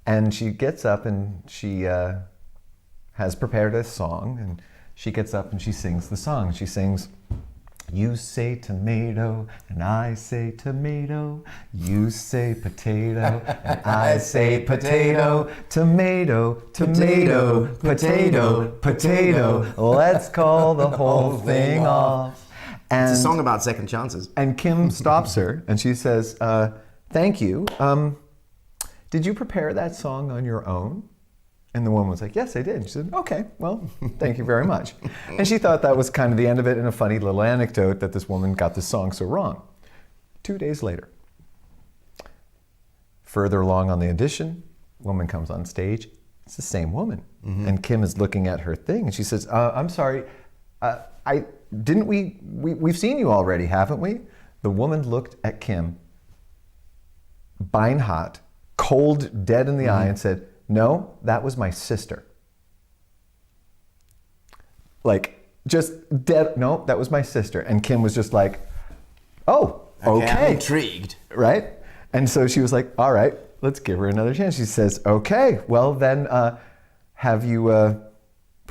And she gets up and she has prepared a song. And she gets up and she sings the song. She sings, "You say tomato and I say tomato. You say potato and I say potato. Tomato, tomato, potato, potato. Let's call the whole thing off." And It's a song about second chances. and Kim stops her and she says, "Thank you. Did you prepare that song on your own?" And the woman was like, "Yes, I did." She said, "Okay, well, thank you very much." And she thought that was kind of the end of it, and a funny little anecdote that this woman got this song so wrong. 2 days later, further along on the audition, woman comes on stage. It's the same woman. And Kim is looking at her thing, and she says, "I'm sorry, we've seen you already, haven't we?" The woman looked at Kim, beinhot, cold, dead in the eye, and said, "No, that was my sister." Like, just dead, "No, that was my sister." And Kim was just like, "Oh, I'm okay." intrigued. Right? And so she was like, "All right, let's give her another chance." She says, "Okay, well then, have you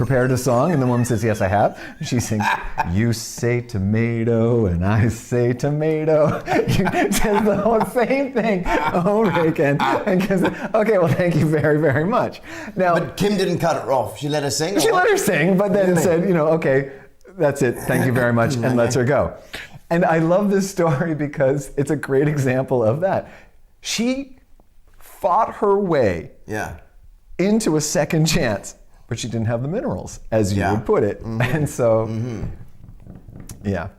prepared a song? And the woman says, yes, I have. She sings, you say tomato and I say tomato. She says the whole same thing over again. And goes, okay, well, thank you very, very much. Now, But Kim didn't cut her off. She let her sing? she or let what? her sing, but then said, okay, that's it. Thank you very much, and lets her go. And I love this story because it's a great example of that. She fought her way Yeah. into a second chance, but she didn't have the minerals, as you Yeah. would put it. And so, yeah,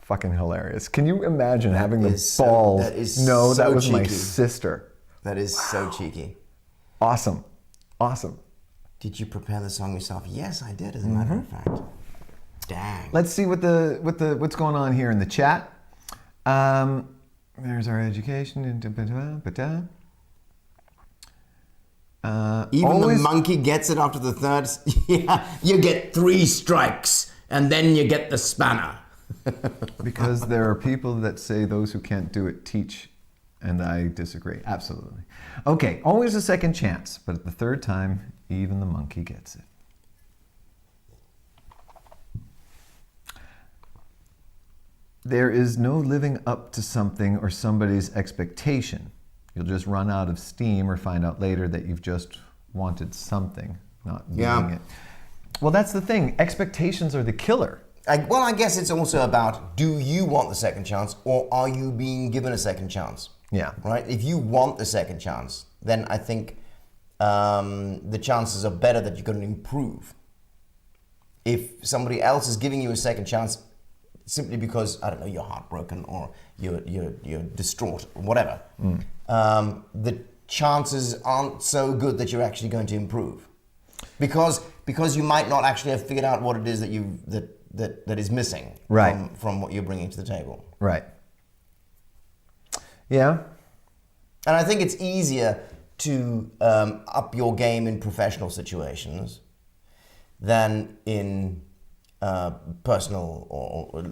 fucking hilarious. Can you imagine having the is so- balls? that is No, so that was my cheeky. sister. That is so cheeky. Awesome. Awesome. Did you prepare the song yourself? Yes, I did, as a matter of fact. Dang. Let's see what's going on here in the chat. There's our education. Even always- the monkey gets it after the third. Yeah, you get 3 strikes, and then you get the spanner. Because there are people that say those who can't do it teach, and I disagree. Absolutely. Okay, always a second chance, but at the third time, even the monkey gets it. There is no living up to something or somebody's expectation. You'll just run out of steam or find out later that you've just wanted something, not doing Yeah. it. Well, that's the thing. Expectations are the killer. I guess it's also about, do you want the second chance, or are you being given a second chance? Yeah. Right? If you want the second chance, then I think the chances are better that you're going to improve. If somebody else is giving you a second chance simply because, I don't know, you're heartbroken or you're distraught or whatever, the chances aren't so good that you're actually going to improve. Because you might not actually have figured out what it is that is missing Right. from what you're bringing to the table. Right. Yeah. And I think it's easier to up your game in professional situations than in personal or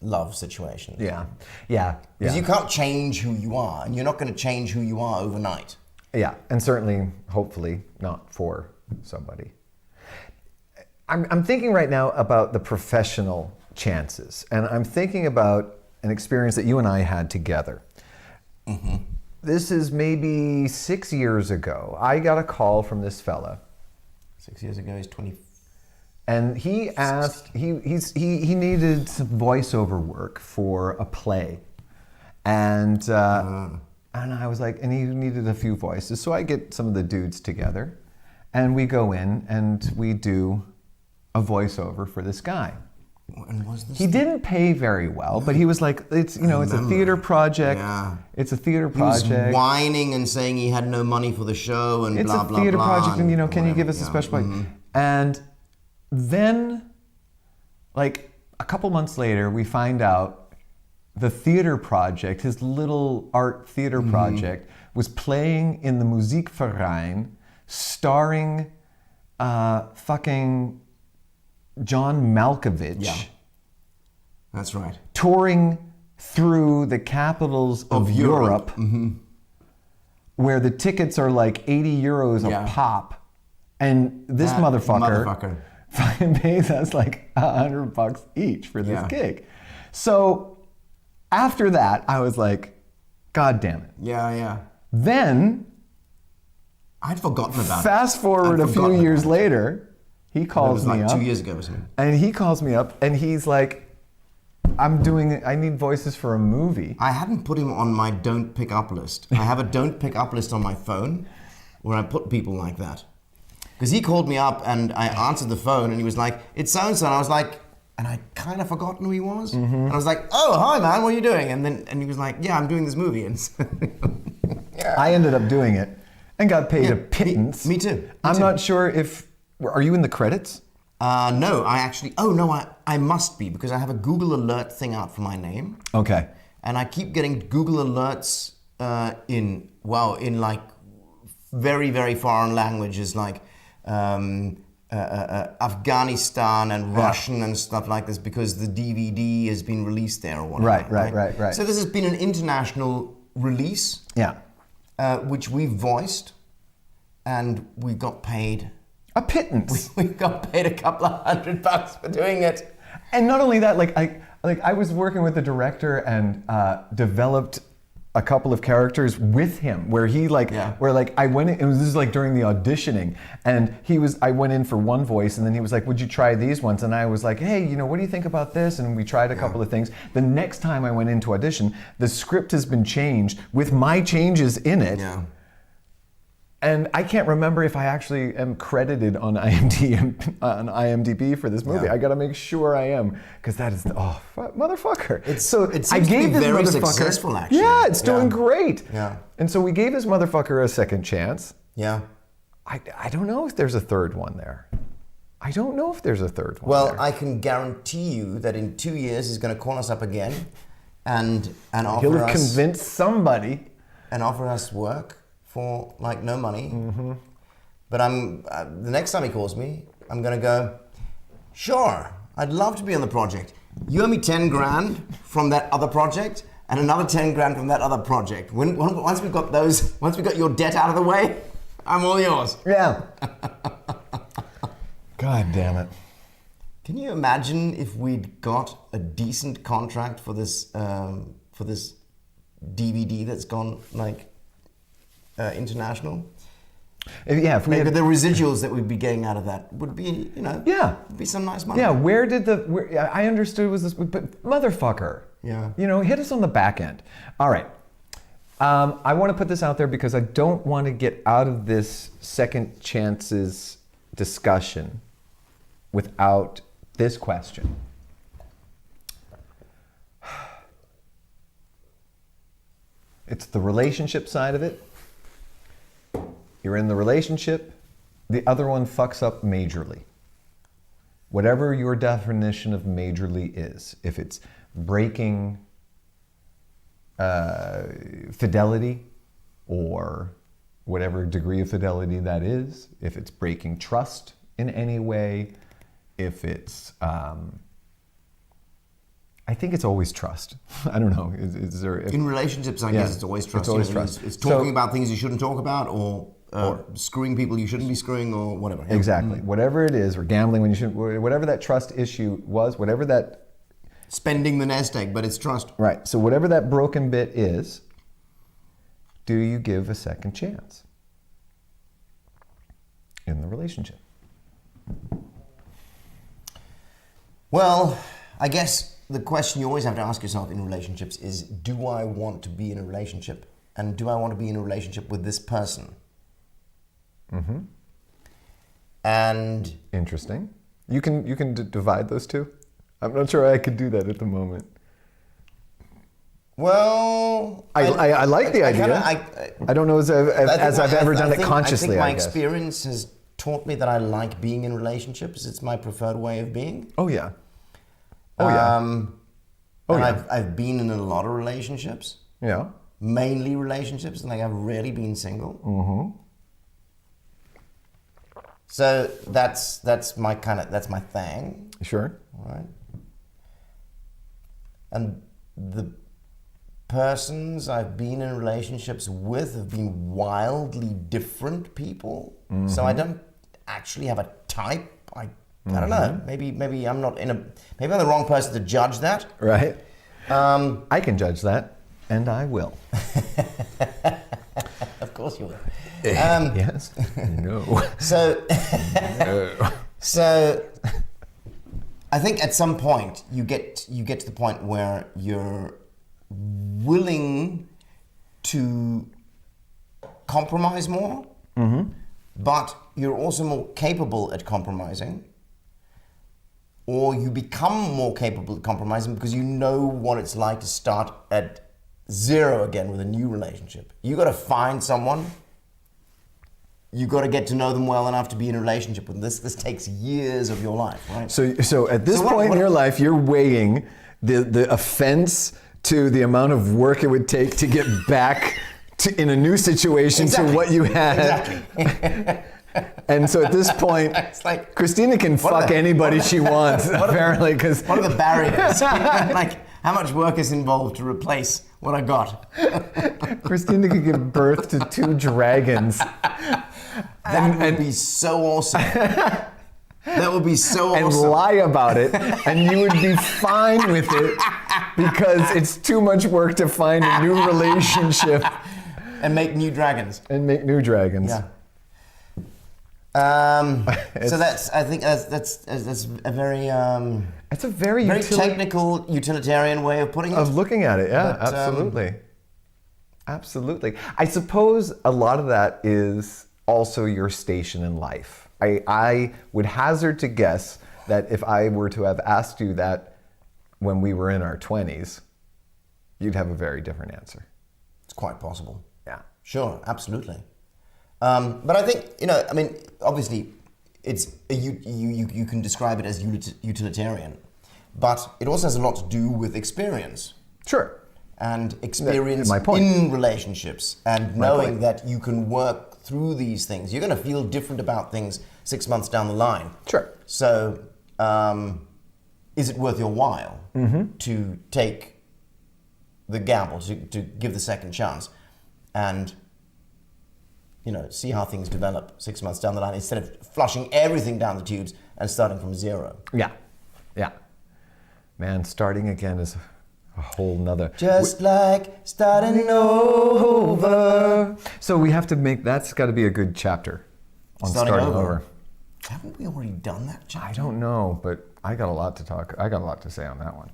love situations. Yeah. Yeah. Because Yeah. you can't change who you are, and you're not going to change who you are overnight. Yeah, and certainly, hopefully, not for somebody. I'm thinking right now about the professional chances, and I'm thinking about an experience that you and I had together. This is maybe 6 years ago. I got a call from this fella, 6 years ago, he's 20. and he asked, he needed some voiceover work for a play. And I was like, and he needed a few voices. So I get some of the dudes together and we go in and we do a voiceover for this guy. And was this? He didn't pay very well, but he was like, it's a theater project. Yeah. It's a theater He was project. whining and saying he had no money for the show and It's blah, a blah, theater blah. project, and can you give us a yeah. special play? And then, like a couple months later, we find out the theater project, his little art theater project, was playing in the Musikverein, starring fucking John Malkovich, Yeah. That's right. touring through the capitals of Europe, where the tickets are like 80 euros a Yeah. pop. And this That motherfucker fucking pays us like $100 each for this Yeah. gig. So after that, I was like, God damn it. Yeah. Then, I'd forgotten about it. fast forward I'd a few forgotten years about it. later, he It calls was me like up. 2 years ago or something. And he calls me up and he's like, I need voices for a movie. I hadn't put him on my don't pick up list. I have a don't pick up list on my phone where I put people like that. Because he called me up and I answered the phone and he was like, it's so-and-so. And I was like, and I'd kind of forgotten who he was. And I was like, oh, hi man, what are you doing? And he was like, yeah, I'm doing this movie. And so, I ended up doing it and got paid Yeah, a pittance. me too. I'm not sure if, are you in the credits? no, I must be because I have a Google alert thing out for my name. Okay. And I keep getting Google alerts in like very, very foreign languages like Afghanistan and Russian and stuff like this because the DVD has been released there or whatever. Right. So this has been an international release, Yeah. which we've voiced. and we got paid. A pittance. We got paid a couple of $100 for doing it. And not only that, I was working with the director and developed a couple of characters with him, where he I went in, this is like during the auditioning, and I went in for one voice, and then he was like, would you try these ones? And I was like, hey, what do you think about this? And we tried a couple of things. The next time I went into audition, the script has been changed with my changes in it. Yeah. And I can't remember if I actually am credited on IMDb for this movie. Yeah. I got to make sure I am, because that is motherfucker. It seems to be very successful, actually. Yeah, it's doing great. Yeah. And so we gave this motherfucker a second chance. Yeah. I don't know if there's a third one there. I don't know if there's a third one. Well, there. I can guarantee you that in 2 years he's going to call us up again and offer He'll have us convinced somebody and offer us work for like no money. Mm-hmm. But the next time he calls me, I'm going to go, sure, I'd love to be on the project. You owe me 10 grand from that other project and another 10 grand from that other project. Once we got your debt out of the way, I'm all yours. Yeah. God damn it. Can you imagine if we'd got a decent contract for this DVD that's gone international? Yeah, if we Maybe had, the residuals that we'd be getting out of that would be, would be some nice money. yeah, I understood was this, but motherfucker. Yeah. Hit us on the back end. All right. I want to put this out there because I don't want to get out of this second chances discussion without this question. It's the relationship side of it. You're in the relationship, the other one fucks up majorly. Whatever your definition of majorly is, if it's breaking fidelity or whatever degree of fidelity that is, if it's breaking trust in any way, if it's, I think it's always trust. I don't know. Is there, in relationships, I guess it's always trust. It's always trust. It's talking about things you shouldn't talk about, or screwing people you shouldn't be screwing, or whatever. Yeah. Exactly. Whatever it is, or gambling when you shouldn't, whatever that trust issue was, whatever that... Spending the nest egg, but it's trust. Right. So whatever that broken bit is, do you give a second chance in the relationship? Well, I guess the question you always have to ask yourself in relationships is, do I want to be in a relationship? And do I want to be in a relationship with this person? Mm-hmm. And... Interesting. You can divide those two? I'm not sure I could do that at the moment. Well... I like the idea. I don't know as I've ever done it consciously, I think my experience has taught me that I like being in relationships. It's my preferred way of being. Oh, yeah. Oh, yeah. I've been in a lot of relationships. Yeah. Mainly relationships, and I've rarely been single. Mm-hmm. So that's my thing. Sure. Right. And the persons I've been in relationships with have been wildly different people. Mm-hmm. So I don't actually have a type. I don't know. Maybe I'm not maybe I'm the wrong person to judge that. Right. I can judge that, and I will. Of course you will. Yes. No. So. No. So. I think at some point you get to the point where you're willing to compromise more, mm-hmm. but you're also more capable at compromising. Or you become more capable at compromising because you know what it's like to start at zero again with a new relationship. You got to find someone. You got to get to know them well enough to be in a relationship with them. This takes years of your life, right? So at this point in your life, you're weighing the offense to the amount of work it would take to get back in a new situation to what you had. Exactly. And so at this point, it's like, Christina can fuck anybody she wants, apparently. Because what are the barriers? Like, how much work is involved to replace what I got? Christina could give birth to 2 dragons. That would be so awesome. That would be so and awesome. lie about it, and you would be fine with it because it's too much work to find a new relationship And make new dragons. and make new dragons. Yeah. So I think that's a very It's a very, very technical utilitarian way of putting it. of looking at it. Yeah, But, absolutely. Absolutely. I suppose a lot of that is also your station in life. I would hazard to guess that if I were to have asked you that when we were in our 20s, you'd have a very different answer. It's quite possible. Yeah. Sure, absolutely. But I think, I mean, obviously, you can describe it as utilitarian, but it also has a lot to do with experience. Sure. And experience my point. in relationships, and knowing that you can work through these things. You're going to feel different about things 6 months down the line. Sure. So, is it worth your while to take the gamble, to give the second chance, and see how things develop 6 months down the line, instead of flushing everything down the tubes and starting from zero? Yeah. Yeah. Man, starting again is a whole nother. Just like starting over. So we have to that's got to be a good chapter on starting over. Haven't we already done that chapter? I don't know, but I got a lot to say on that one.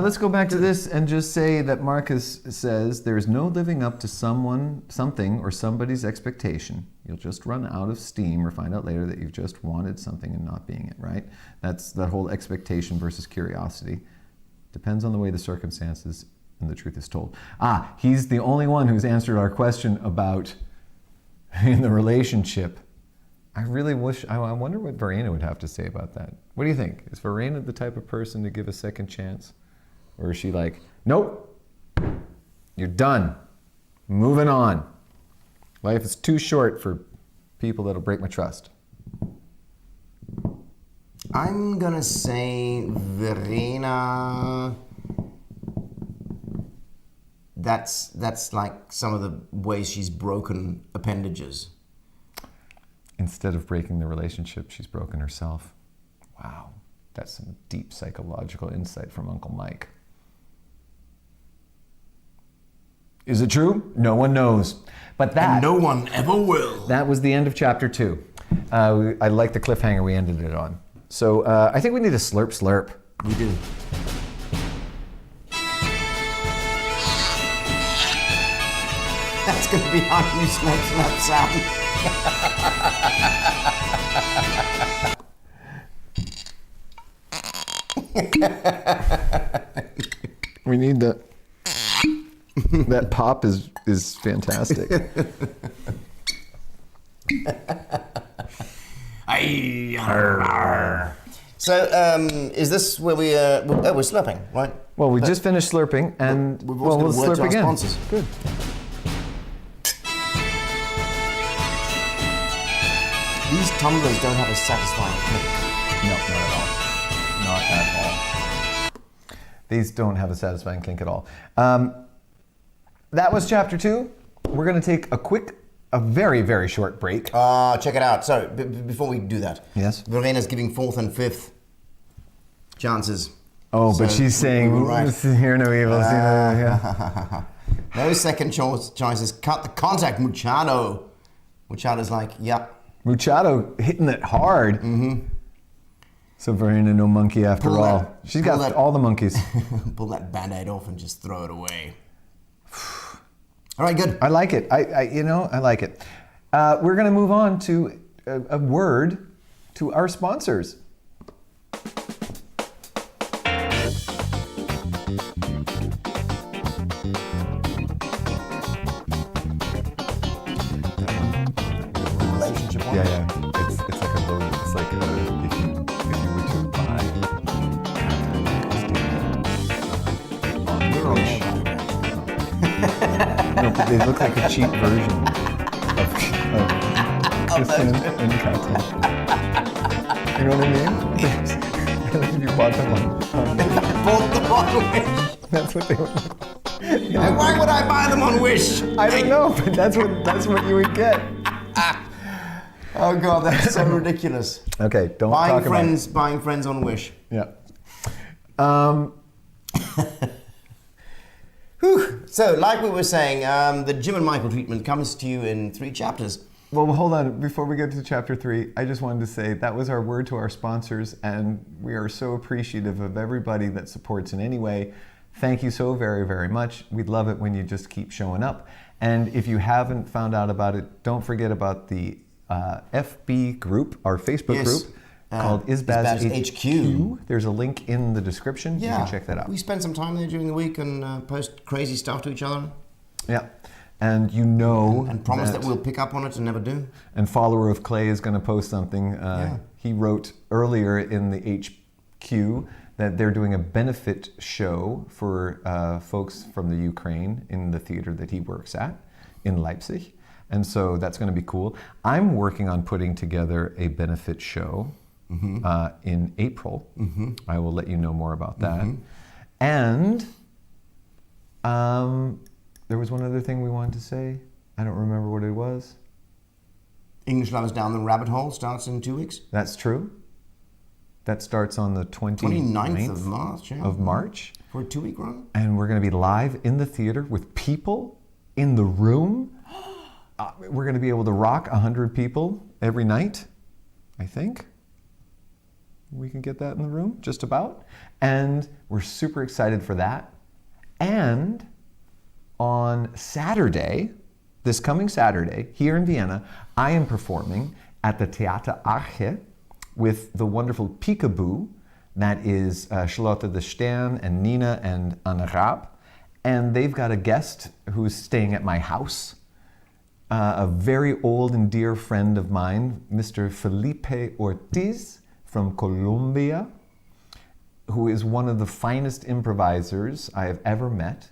Let's go back to this and just say that Marcus says there's no living up to something, or somebody's expectation. You'll just run out of steam or find out later that you've just wanted something and not being it, right? That's that whole expectation versus curiosity. Depends on the way the circumstances and the truth is told. He's the only one who's answered our question about in the relationship. I wonder what Verena would have to say about that. What do you think? Is Verena the type of person to give a second chance? Or is she like, nope, you're done, moving on. Life is too short for people that'll break my trust. I'm gonna say Verena. That's like some of the ways she's broken appendages. Instead of breaking the relationship, she's broken herself. Wow, that's some deep psychological insight from Uncle Mike. Is it true? No one knows. But And no one ever will. that was the end of chapter 2. I like the cliffhanger we ended it on. So I think we need a slurp slurp. We do. That's going to be our new slurp slurp sound. We need that. That pop is fantastic. So, is this where we're slurping, right? Well, we just finished slurping, and We've also we'll got a word slurp to our again. sponsors. Good. These tumblers don't have a satisfying click. No, not at all. Not at all. These don't have a satisfying clink at all. That was chapter 2. We're going to take a very, very short break. Check it out. So, before we do that. Yes? Verena's giving 4th and 5th chances. Oh, but So, she's saying, we were right. hear no evil. see no, yeah. No second choices. Cut the contact, Muchado. Muchado's like, yep. Muchado hitting it hard. Mm-hmm. So Verena, no monkey after Pull all. that- She's pull got that- all the monkeys. Pull that band-aid off and just throw it away. All right, good. I like it. I like it. We're going to move on to a word to our sponsors. Relationship one. Yeah. It's like a load. It's like if you were to buy You're on Wish. there, by the way. No, but they look like a cheap version of Kristen and Katya. You know what I mean? If you bought them on Bought them on Wish. that's what they would. And why would I buy them on Wish? I don't know, but that's what you would get. Oh God, that's so ridiculous. Okay, don't talk about it. Buying friends on Wish. Yeah. Whew. So, like we were saying, the Jim and Michael treatment comes to you in 3 chapters. Well, hold on. Before we get to chapter 3, I just wanted to say that was our word to our sponsors, and we are so appreciative of everybody that supports in any way. Thank you so very, very much. We'd love it when you just keep showing up. And if you haven't found out about it, don't forget about the FB group, our Facebook group, called Isbaz HQ. There's a link in the description. Yeah. You can check that out. We spend some time there during the week and post crazy stuff to each other. Yeah. And you know... And promise that we'll pick up on it and never do. And Follower of Clay is going to post something. He wrote earlier in the HQ that they're doing a benefit show for folks from the Ukraine in the theater that he works at in Leipzig. And so that's going to be cool. I'm working on putting together a benefit show in April. I will let you know more about that. And there was one other thing we wanted to say. I don't remember what it was. English Lovers Down the Rabbit Hole starts in 2 weeks. That's true. That starts on the 29th of March. Yeah. Of March. For a 2-week run. And we're going to be live in the theater with people in the room. We're going to be able to rock 100 people every night, I think. We can get that in the room, just about. And we're super excited for that. And on Saturday, this coming Saturday, here in Vienna, I am performing at the Theater Arche with the wonderful Peekaboo. That is Charlotte de Stern and Nina and Anna Raab. And they've got a guest who's staying at my house. A very old and dear friend of mine, Mr. Felipe Ortiz from Colombia, who is one of the finest improvisers I have ever met.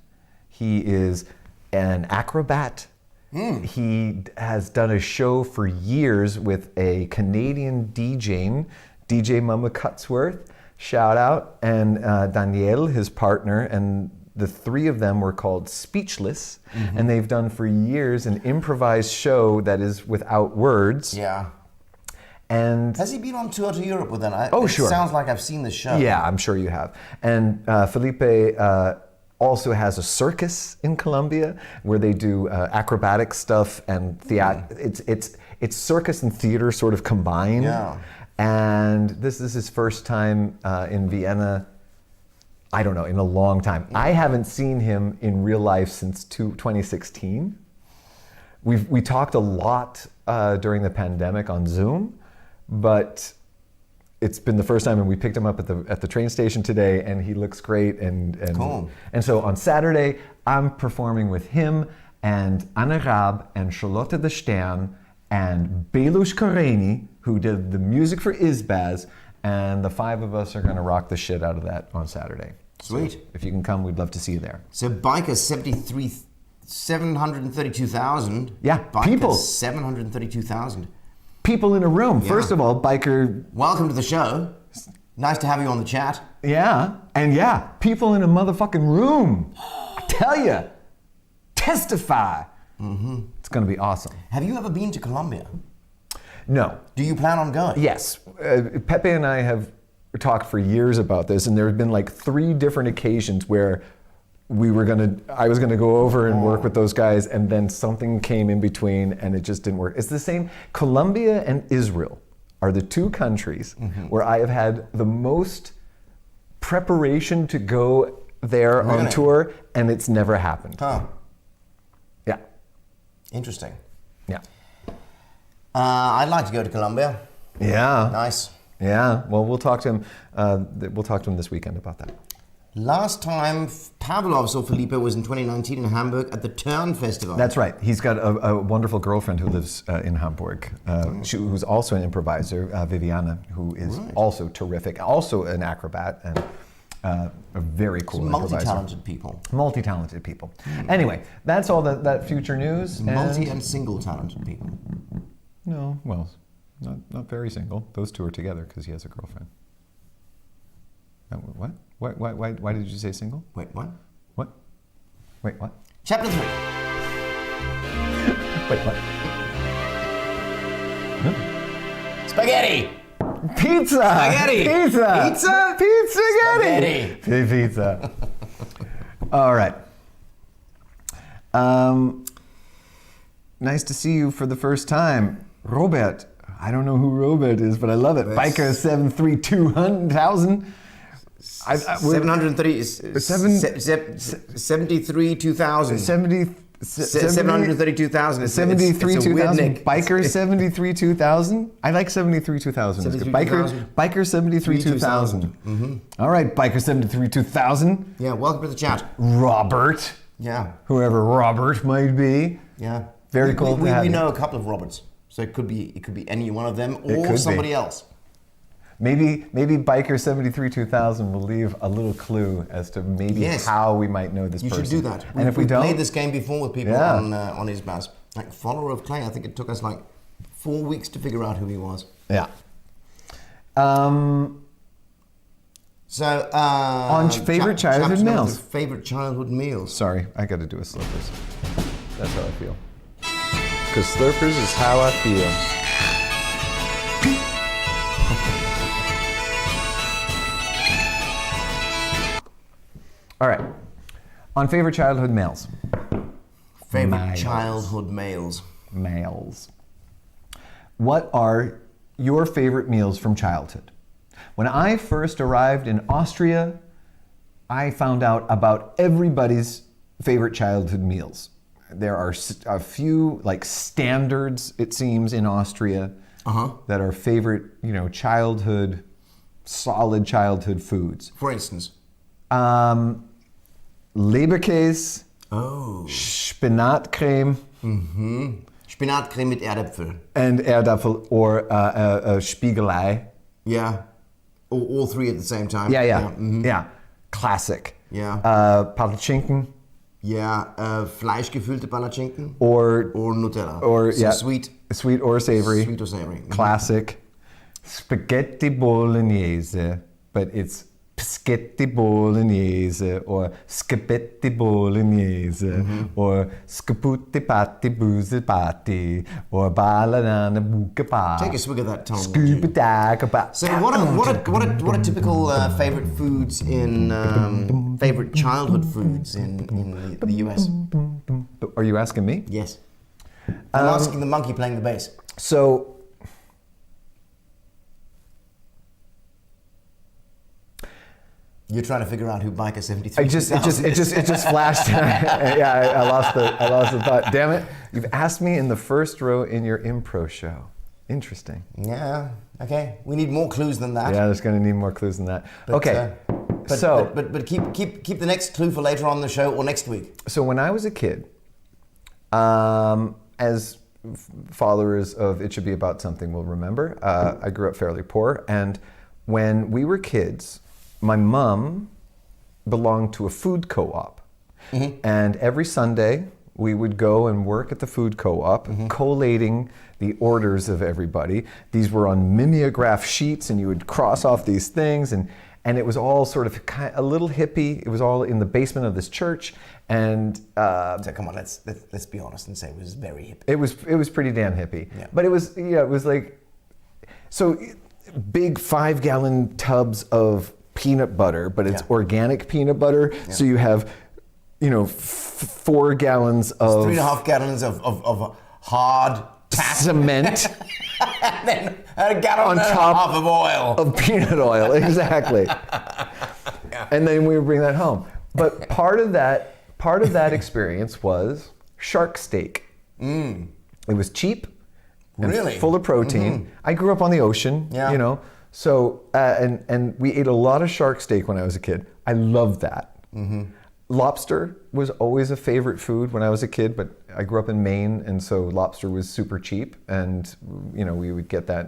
He is an acrobat. He has done a show for years with a Canadian DJ Mama Cutsworth, shout out, and Danielle, his partner, and the 3 of them were called Speechless, and they've done for years an improvised show that is without words. Yeah. And has he been on tour to Europe with them? Sure. It sounds like I've seen the show. Yeah, I'm sure you have. And Felipe also has a circus in Colombia where they do acrobatic stuff and theater. It's circus and theater sort of combined. Yeah. And this is his first time in Vienna. I don't know, in a long time. I haven't seen him in real life since 2016. We talked a lot during the pandemic on Zoom, but it's been the first time, and we picked him up at the train station today, and he looks great. And cool. And so on Saturday, I'm performing with him and Anna Raab and Charlotte de Stern and Belus Koreni, who did the music for Isbaz. And the 5 of us are going to rock the shit out of that on Saturday. Sweet. So if you can come, we'd love to see you there. So bikers 732,000. Yeah, bikers, people. 732,000. People in a room. Yeah. First of all, biker. Welcome to the show. Nice to have you on the chat. Yeah, and yeah, people in a motherfucking room. I tell you, testify. It's going to be awesome. Have you ever been to Colombia? No. Do you plan on going? Yes. Pepe and I have talked for years about this, and there have been like 3 different occasions where I was gonna go over and work with those guys, and then something came in between, and it just didn't work. It's the same. Colombia and Israel are the 2 countries where I have had the most preparation to go there on tour, and it's never happened. Huh. Yeah. Interesting. Yeah. I'd like to go to Colombia. Yeah. Nice. Yeah. Well, we'll talk to him. We'll talk to him this weekend about that. Last time Pavlov saw Felipe was in 2019 in Hamburg at the Turn Festival. That's right. He's got a wonderful girlfriend who lives in Hamburg, who's also an improviser, Viviana, who is also terrific, also an acrobat and a very cool improviser. Multi-talented people. Multi-talented people. Anyway, that's all that future news. Multi and single talented people. No, well, not very single. Those 2 are together because he has a girlfriend. What? Why did you say single? Wait, what? What? Wait, what? Chapter 3. Wait, what? No? Spaghetti. Pizza. Spaghetti. Pizza. Pizza? Pizza. Spaghetti. Pizza. All right. Nice to see you for the first time, Robert. I don't know who Robert is, but I love it. Biker 732,000. 730. 73 2000. 732,000. It's a weird 73,200. nick. Biker 73,200. I like 73,200. It's good. Biker 73,200. All right, Biker 73,200. Yeah, welcome to the chat. Robert. Yeah. Whoever Robert might be. Yeah. Very cool to have We you. know a couple of Roberts. So it could be any one of them It or could somebody be. else. Maybe Biker 73,200 will leave a little clue as to maybe Yes. how we might know this You person. should do that. And if we We've don't, played this game before with people Yeah. on his bus. Like Follower of Clay, I think it took us like 4 weeks to figure out who he was. yeah. So On favorite childhood meals. Favorite childhood meals. Sorry, I got to do a Slurpers. That's how I feel. Because Slurpers is how I feel. All right. On favorite childhood meals. Favorite Miles. childhood meals. Males. What are your favorite meals from childhood? When I first arrived in Austria, I found out about everybody's favorite childhood meals. There are a few like standards, it seems, in Austria that are favorite, childhood, solid childhood foods. For instance. Leberkäse, Oh. Spinatcreme, Spinatcreme mit Erdäpfel. and Erdäpfel or Spiegelei. Yeah. All three at the same time. Yeah. Classic. Yeah. Palatschinken Yeah. Fleischgefüllte Palatschinken. or Or Nutella. or So yeah, sweet. sweet or savory. Sweet or savory. Classic. Spaghetti bolognese, but it's spaghetti bolognese or scapetti bolognese or scaputti patti boozy patti or balanana buca pa. Take a swig of that, Tom. Scuba daga ba. So what are typical favorite foods in favorite childhood foods in the US? Are you asking me? Yes. I'm asking the monkey playing the bass. So, You're trying to figure out who Biker 73 it just flashed. Yeah, I lost the thought. Damn it! You've asked me in the first row in your impro show. Interesting. Yeah. Okay. We need more clues than that. Yeah, there's going to need more clues than that. But, Okay. But keep the next clue for later on in the show or next week. So when I was a kid, as followers of It Should Be About Something will remember, I grew up fairly poor, and when we were kids, my mom belonged to a food co-op, and every Sunday we would go and work at the food co-op, collating the orders of everybody. These were on mimeograph sheets, and you would cross off these things, and it was all sort of a little hippie. It was all in the basement of this church, and So come on, let's be honest and say it was very hip. it was pretty damn hippie. Yeah. But it was like, so big 5-gallon tubs of peanut butter, but it's Yeah. organic peanut butter. So you have, 4 gallons of 3.5 gallons of hard tack, cement and then a gallon on and a top half of oil. of peanut oil, exactly. And then we would bring that home. But part of that experience was shark steak. It was cheap and Really? full of protein. I grew up on the ocean, Yeah. So and we ate a lot of shark steak when I was a kid. I loved that. Lobster was always a favorite food when I was a kid, but I grew up in Maine, and so lobster was super cheap, and we would get that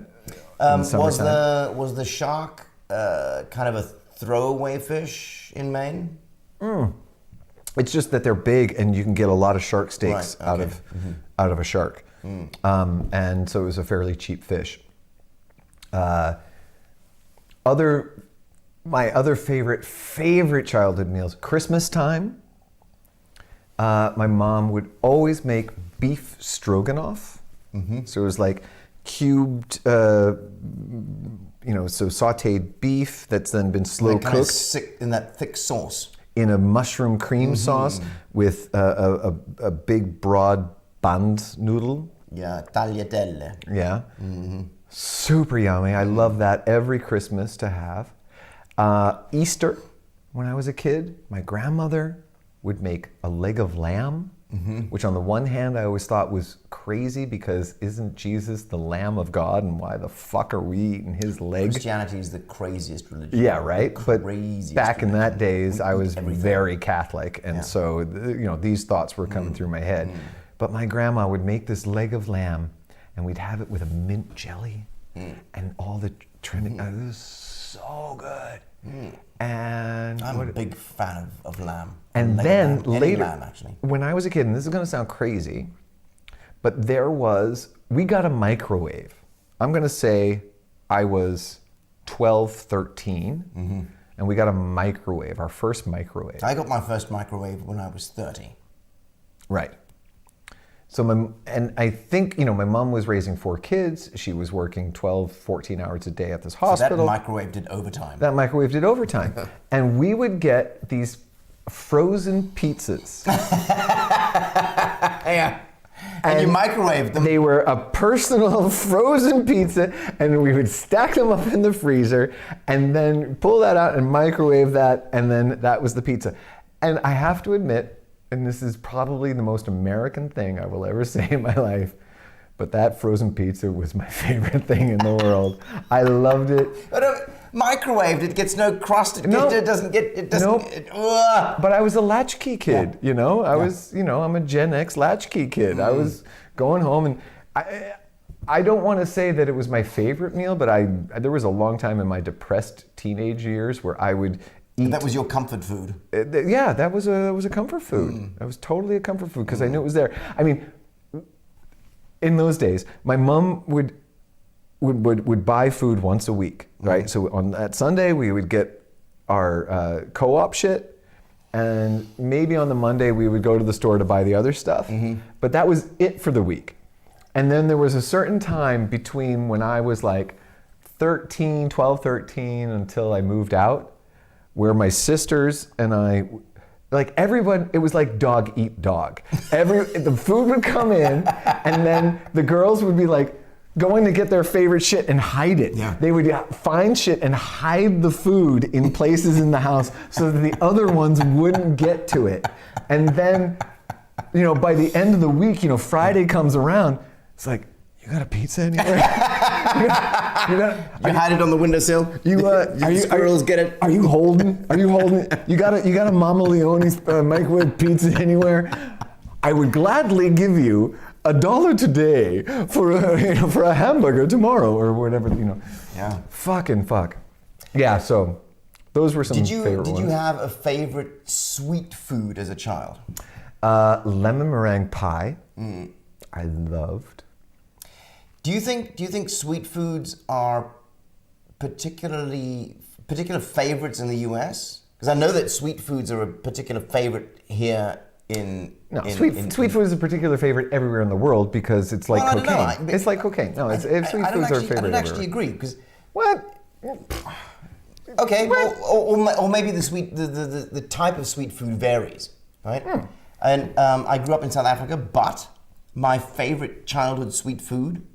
in the summertime. Was the shark kind of a throwaway fish in Maine? It's just that they're big, and you can get a lot of shark steaks Right, out okay. of a shark, and so it was a fairly cheap fish. My other favorite childhood meals, Christmas time. My mom would always make beef stroganoff. So it was like cubed, so sautéed beef that's then been slow Kind of cooked in that thick sauce. in a mushroom cream sauce with a big broad band noodle. Yeah, tagliatelle. Yeah. Super yummy. I love that every Christmas to have. Easter, when I was a kid, my grandmother would make a leg of lamb, which on the one hand I always thought was crazy because isn't Jesus the Lamb of God, and why the fuck are we eating his leg? Christianity is the craziest religion. Yeah, right. But Craziest back in that days, We I eat was everything. very Catholic, and so these thoughts were coming through my head. But my grandma would make this leg of lamb, and we'd have it with a mint jelly and all the Trinity. It was so good. And I'm a big fan of lamb. and Leg of then lamb. Any later, lamb, actually. when I was a kid, and this is going to sound crazy, but we got a microwave. I'm going to say I was 12, 13, and we got a microwave, our first microwave. I got my first microwave when I was 30. Right. So I think, my mom was raising 4 kids. She was working 12, 14 hours a day at this So hospital. that microwave did overtime. That microwave did overtime. And we would get these frozen pizzas. Yeah. And you microwaved them. They were a personal frozen pizza, and we would stack them up in the freezer and then pull that out and microwave that, and then that was the pizza. And I have to admit, and this is probably the most American thing I will ever say in my life, but that frozen pizza was my favorite thing in the world. I loved it. Microwaved, it gets no crust. It doesn't. Nope. Ugh. But I was a latchkey kid, I was, I'm a Gen X latchkey kid. I was going home, and I don't want to say that it was my favorite meal, but there was a long time in my depressed teenage years where I would eat. That was your comfort food. Yeah, that was a comfort food. That was totally a comfort food because I knew it was there. I mean, in those days, my mom would buy food once a week, right? So on that Sunday, we would get our co-op shit, and maybe on the Monday, we would go to the store to buy the other stuff. But that was it for the week. And then there was a certain time between when I was like 12, 13, until I moved out, where my sisters and I, like everyone, it was like dog eat dog. The food would come in, and then the girls would be like going to get their favorite shit and hide it. Yeah. They would find shit and hide the food in places in the house so that the other ones wouldn't get to it. And then, by the end of the week, Friday comes around, it's like, you got a pizza anywhere? You hide it on the windowsill. The squirrels get it. Are you holding? You got a Mama Leone's microwave pizza anywhere? I would gladly give you $1 today for a hamburger tomorrow or whatever. Yeah. Fucking fuck. Yeah. So those were some favorite ones. Did you have a favorite sweet food as a child? Lemon meringue pie. I loved. Do you think sweet foods are particular favorites in the US? Because I know that sweet foods are a particular favorite here in... No, sweet food is a particular favorite everywhere in the world because it's like cocaine. I don't know. It's like cocaine. No, sweet foods are favorite I don't actually everywhere. agree because... What? Okay, or maybe the type of sweet food varies, right? And I grew up in South Africa, but my favorite childhood sweet food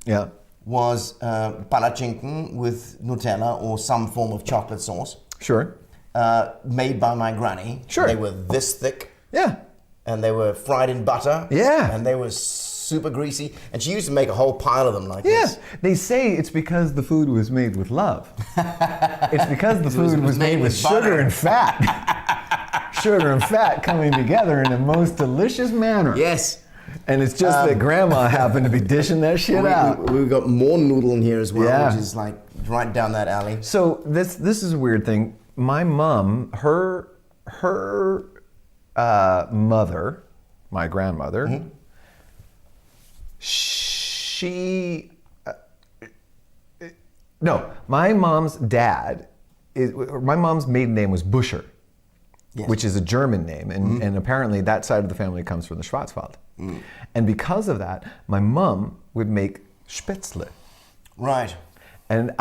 was palachinken with Nutella or some form of chocolate sauce. Sure. Made by my granny. Sure. They were this thick. Yeah. And they were fried in butter. Yeah. And they were super greasy. And she used to make a whole pile of them like Yeah. this. They say it's because the food was made with love. It's because the food was made with butter. sugar and fat. Sugar and fat coming together in the most delicious manner. Yes. And it's just that grandma happened to be dishing that shit out. We've got more noodle in here as well, Yeah. which is like right down that alley. So this is a weird thing. My mom, her mother, my grandmother, my mom's dad, my mom's maiden name was Buscher, which is a German name, and apparently that side of the family comes from the Schwarzwald. And because of that, my mom would make spätzle. Right. And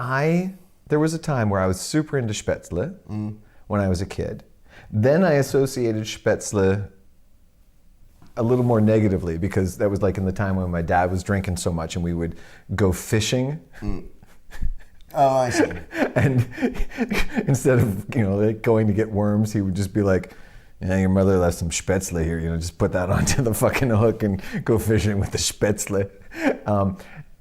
there was a time where I was super into Spätzle when I was a kid. Then I associated Spätzle a little more negatively because that was like in the time when my dad was drinking so much and we would go fishing. Oh, I see. And instead of, like going to get worms, he would just be like, yeah, your mother left some Spätzle here, just put that onto the fucking hook and go fishing with the Spätzle.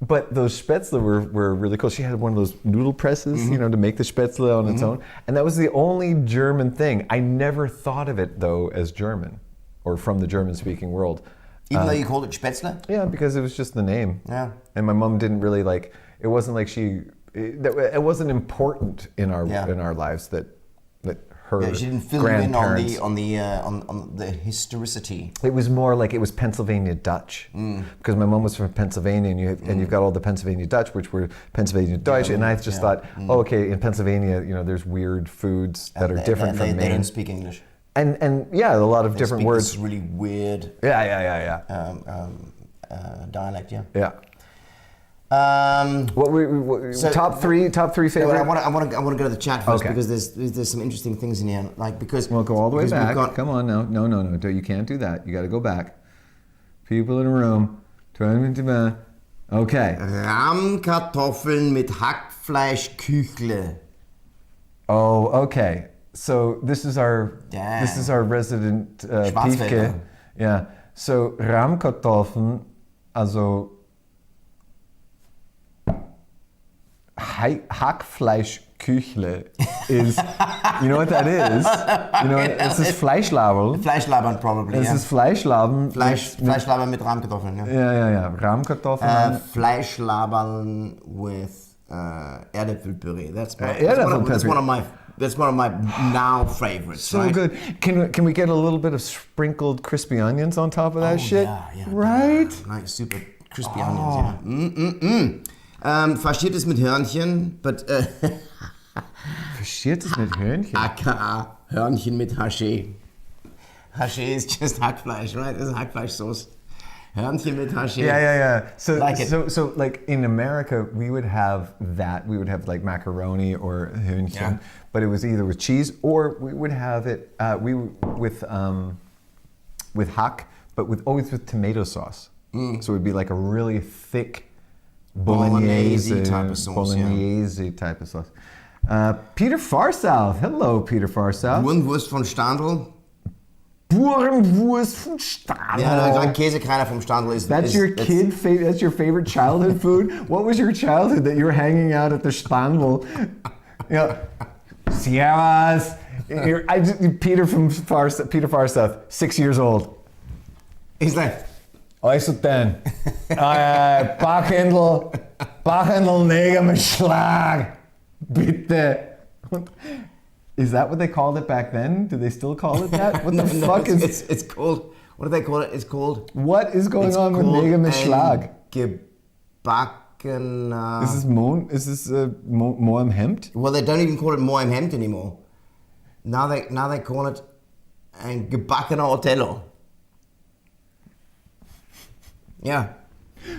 But those Spätzle were really cool. She had one of those noodle presses, to make the Spätzle on its own. And that was the only German thing. I never thought of it, though, as German or from the German-speaking world. Even though you called it Spätzle? Yeah, because it was just the name. Yeah. And my mom didn't really it wasn't like it wasn't important in our lives that her she didn't fill you in grandparents. on the historicity. It was more like it was Pennsylvania Dutch, because my mom was from Pennsylvania, and you've got all the Pennsylvania Dutch, which were Pennsylvania Dutch, and I just thought, okay, in Pennsylvania, there's weird foods that are different from Maine. They don't speak English. And yeah, a lot of different words. This really weird. Yeah. Dialect. Yeah. Yeah. Top three favorite? I want to go to the chat first, Okay. because there's some interesting things in here. Because Well, go all the way because we've back. got- Come on now. No. You can't do that. You got to go back. People in a room. Okay. Rahmkartoffeln mit Hackfleischküchle. Oh, okay. So this is our resident Schwarzwälder. Piefke. Yeah. So Rahmkartoffeln, also Hackfleischküchle is, you know what that is? It's this Fleischlabel. Fleischlabern probably. Es ist Fleischlabern. Fleischlabern mit Rahmkartoffeln. Ja. Ja. Rahmkartoffeln. Fleischlabern with Erdäpfelpüree. That's one of my now favorites. So right? good. Can we get a little bit of sprinkled crispy onions on top of that shit? Yeah. Right? Like super crispy onions. Yeah. Faschiertes mit Hörnchen, but Faschiertes mit Hörnchen. aka Hörnchen mit Haché. Haché is just Hackfleisch, right? This is Hackfleischsauce. Hörnchen mit Haché. Yeah. So, Like it. so like in America, we would have that. We would have like macaroni or Hühnchen, Yeah. but it was either with cheese or we would have it with Hack, but always with tomato sauce. So it would be like a really thick Bolognese type of sauce. Bolognese type of sauce. Peter Farsouth. Hello, Peter Farsouth. Burenwurst von Standl. Burenwurst von Stadl. Ja, like Käsekreiner vom Standl is. That's your favorite childhood food? What was your childhood that you were hanging out at the Spandl? Servus. Peter Farsouth, 6 years old. He's like, Also then, Bachhändel Neger mit Schlag. Bitte. Is that what they called it back then? Do they still call it that? What the fuck is... It's called... What do they call it? It's called... What is going on with Neger mit Schlag? Gebacken... Is this Moam Hemd? Well, they don't even call it Moam Hemd anymore. Now they call it ein gebackener Otello. Yeah.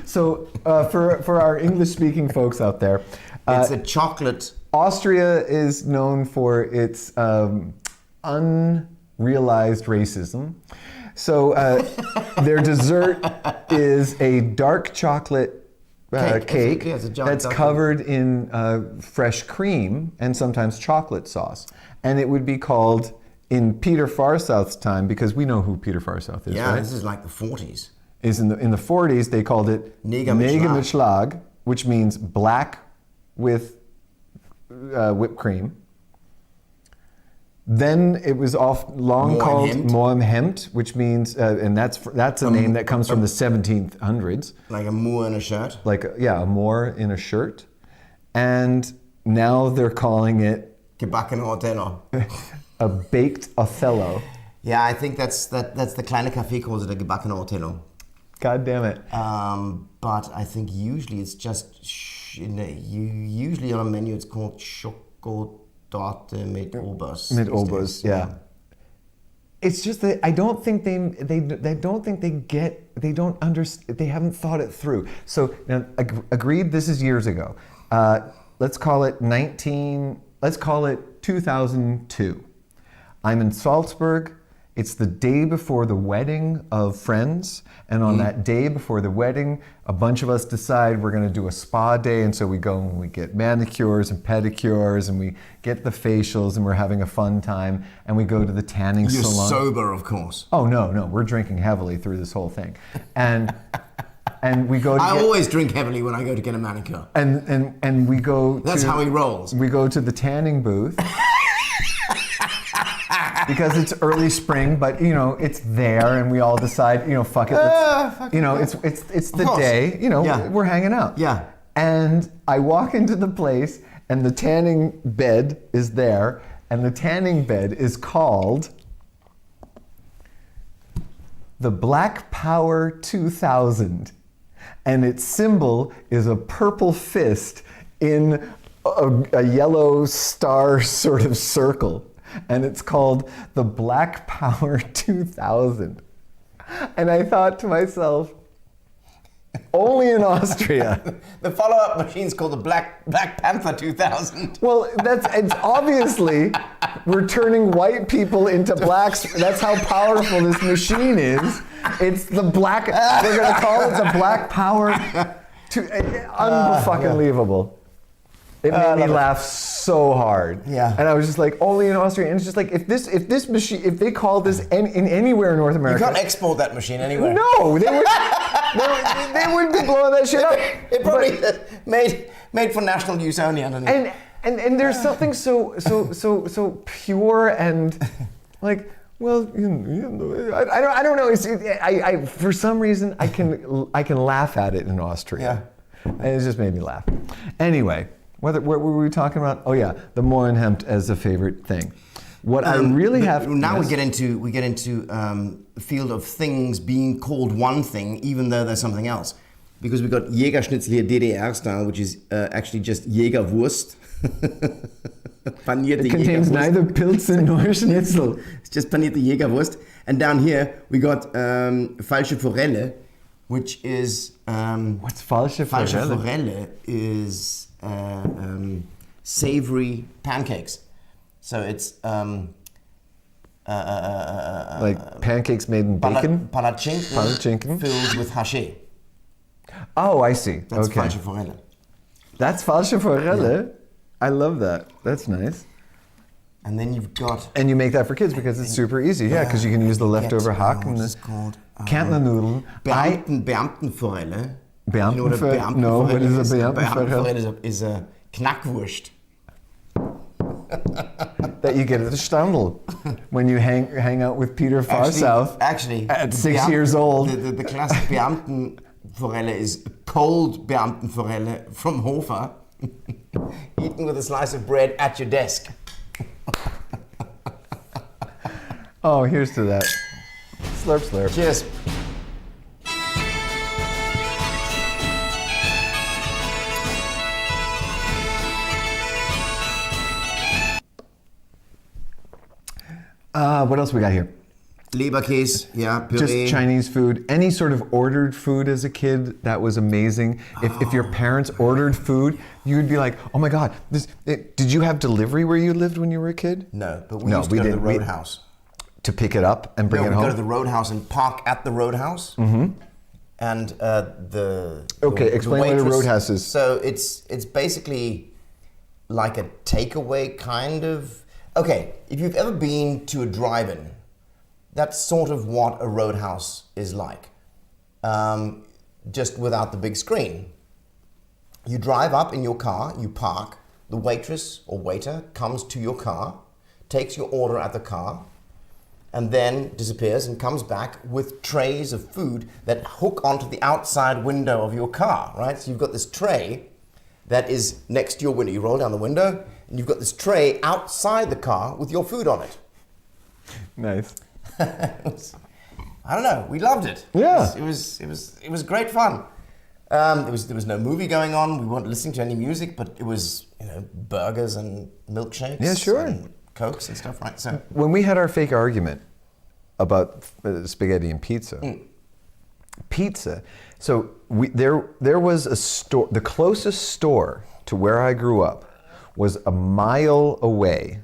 So for our English-speaking folks out there, It's a chocolate... Austria is known for its unrealized racism. So their dessert is a dark chocolate cake It's a that's dark covered in fresh cream and sometimes chocolate sauce. And it would be called, in Peter Farsouth's time, because we know who Peter Farsouth is, Yeah, right? this is like the 40s. Is in the 40s, they called it Neger mit Neger Schlag. mit Schlag, which means black with whipped cream. Then it was long Moam called Hemd. Moam Hemd, which means, and that's a name that comes from the 1700s, Like a Moor in a shirt. like a Moor in a shirt, and now they're calling it Gebackener Otello. a baked Othello. Yeah, I think that's the Kleine Café calls it a gebackener Otello. God damn it! But I think usually it's just usually on a menu it's called Schokotorte mit Obers. Mit Obers, yeah. It's just that I don't think they don't think they get, they don't understand, they haven't thought it through. So now, agreed, this is years ago. Let's call it 2002. I'm in Salzburg. It's the day before the wedding of friends. And on that day before the wedding, a bunch of us decide we're going to do a spa day. And so we go and we get manicures and pedicures and we get the facials and we're having a fun time. And we go to the tanning You're salon. sober, of course. Oh, no. We're drinking heavily through this whole thing. And we go to I always drink heavily when I go to get a manicure. And we go That's how he rolls. We go to the tanning booth. Because it's early spring, but it's there, and we all decide, fuck it. It's the day, we're hanging out. Yeah. And I walk into the place, and the tanning bed is there, and the tanning bed is called the Black Power 2000, and its symbol is a purple fist in a yellow star sort of circle. And it's called the Black Power 2000. And I thought to myself, only in Austria. The follow-up machine's called the Black Panther 2000. Well, it's obviously we're turning white people into blacks. That's how powerful this machine is. It's the black, we're gonna call it the Black Power. Unfucking-believable. It made me laugh so hard. Yeah. And I was just like, only in Austria. And it's just like, if this machine, if they call this in anywhere in North America. You can't export that machine anywhere. No, they wouldn't be blowing that shit up. It probably made for national use only underneath. And there's something so pure and like, well, I don't know. I for some reason I can laugh at it in Austria. Yeah. And it just made me laugh. Anyway. What were we talking about? Oh yeah, the Mohrenhemd as a favorite thing. What I really have now we get into the field of things being called one thing, even though they're something else, because we've got Jägerschnitzel here, DDR style, which is actually just Jägerwurst. Panierte it contains Jägerwurst. neither Pilze nor Schnitzel. It's just panierte Jägerwurst. And down here we got falsche Forelle, which is what's falsche Forelle? Falsche Forelle is savory pancakes. So it's like pancakes made in bacon? Palatschinken filled with haché. Oh, I see. That's okay. falsche Forelle. That's falsche Forelle? Yeah. I love that. That's nice. And then you've got... And you make that for kids because it's super easy. Yeah, because you can use the leftover hack and the Kärntnernudeln. Beamtenforelle. Beamtenforelle? You know what a Beamtenforelle No, what is a is? Beamtenforelle? Beamtenforelle is a Knackwurst. That you get at the Standel when you hang out with Peter Farsouth. Actually, at 6 years old. The classic Beamtenforelle is cold Beamtenforelle from Hofer, eaten with a slice of bread at your desk. Oh, here's to that. Slurp, slurp. Cheers. What else we got here? Leberkäse, yeah, puree. Just Chinese food. Any sort of ordered food as a kid, that was amazing. If your parents ordered food, you'd be like, oh my God. Did you have delivery where you lived when you were a kid? No, but we used to go to the Roadhouse. To pick it up and bring it home? We'd go to the Roadhouse and park at the Roadhouse. Mm-hmm. And explain what a Roadhouse is. So it's basically like a takeaway kind of... Okay, if you've ever been to a drive-in, that's sort of what a Roadhouse is like, just without the big screen. You drive up in your car, you park, the waitress or waiter comes to your car, takes your order at the car, and then disappears and comes back with trays of food that hook onto the outside window of your car, right? So you've got this tray that is next to your window. You roll down the window, and you've got this tray outside the car with your food on it. Nice. I don't know. We loved it. Yeah. It was great fun. There was no movie going on. We weren't listening to any music, but it was burgers and milkshakes. Yeah, sure. And Cokes and stuff, right? So when we had our fake argument, about spaghetti and pizza. Pizza. So there was a store. The closest store to where I grew up was a mile away,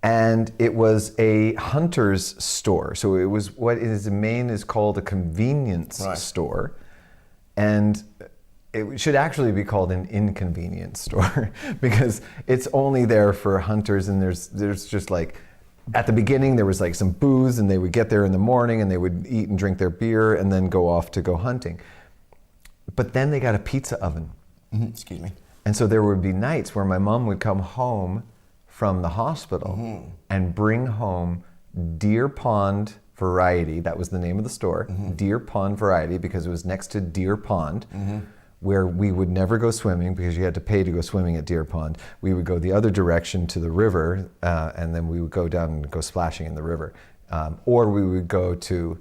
and it was a hunter's store. So it was what is in Maine is called a convenience store, and it should actually be called an inconvenience store because it's only there for hunters, and there's just like. At the beginning, there was like some booze, and they would get there in the morning, and they would eat and drink their beer, and then go off to go hunting. But then they got a pizza oven. Excuse me. And so there would be nights where my mom would come home from the hospital and bring home Deer Pond Variety. That was the name of the store, Deer Pond Variety, because it was next to Deer Pond. Where we would never go swimming because you had to pay to go swimming at Deer Pond. We would go the other direction to the river, and then we would go down and go splashing in the river. Or we would go to,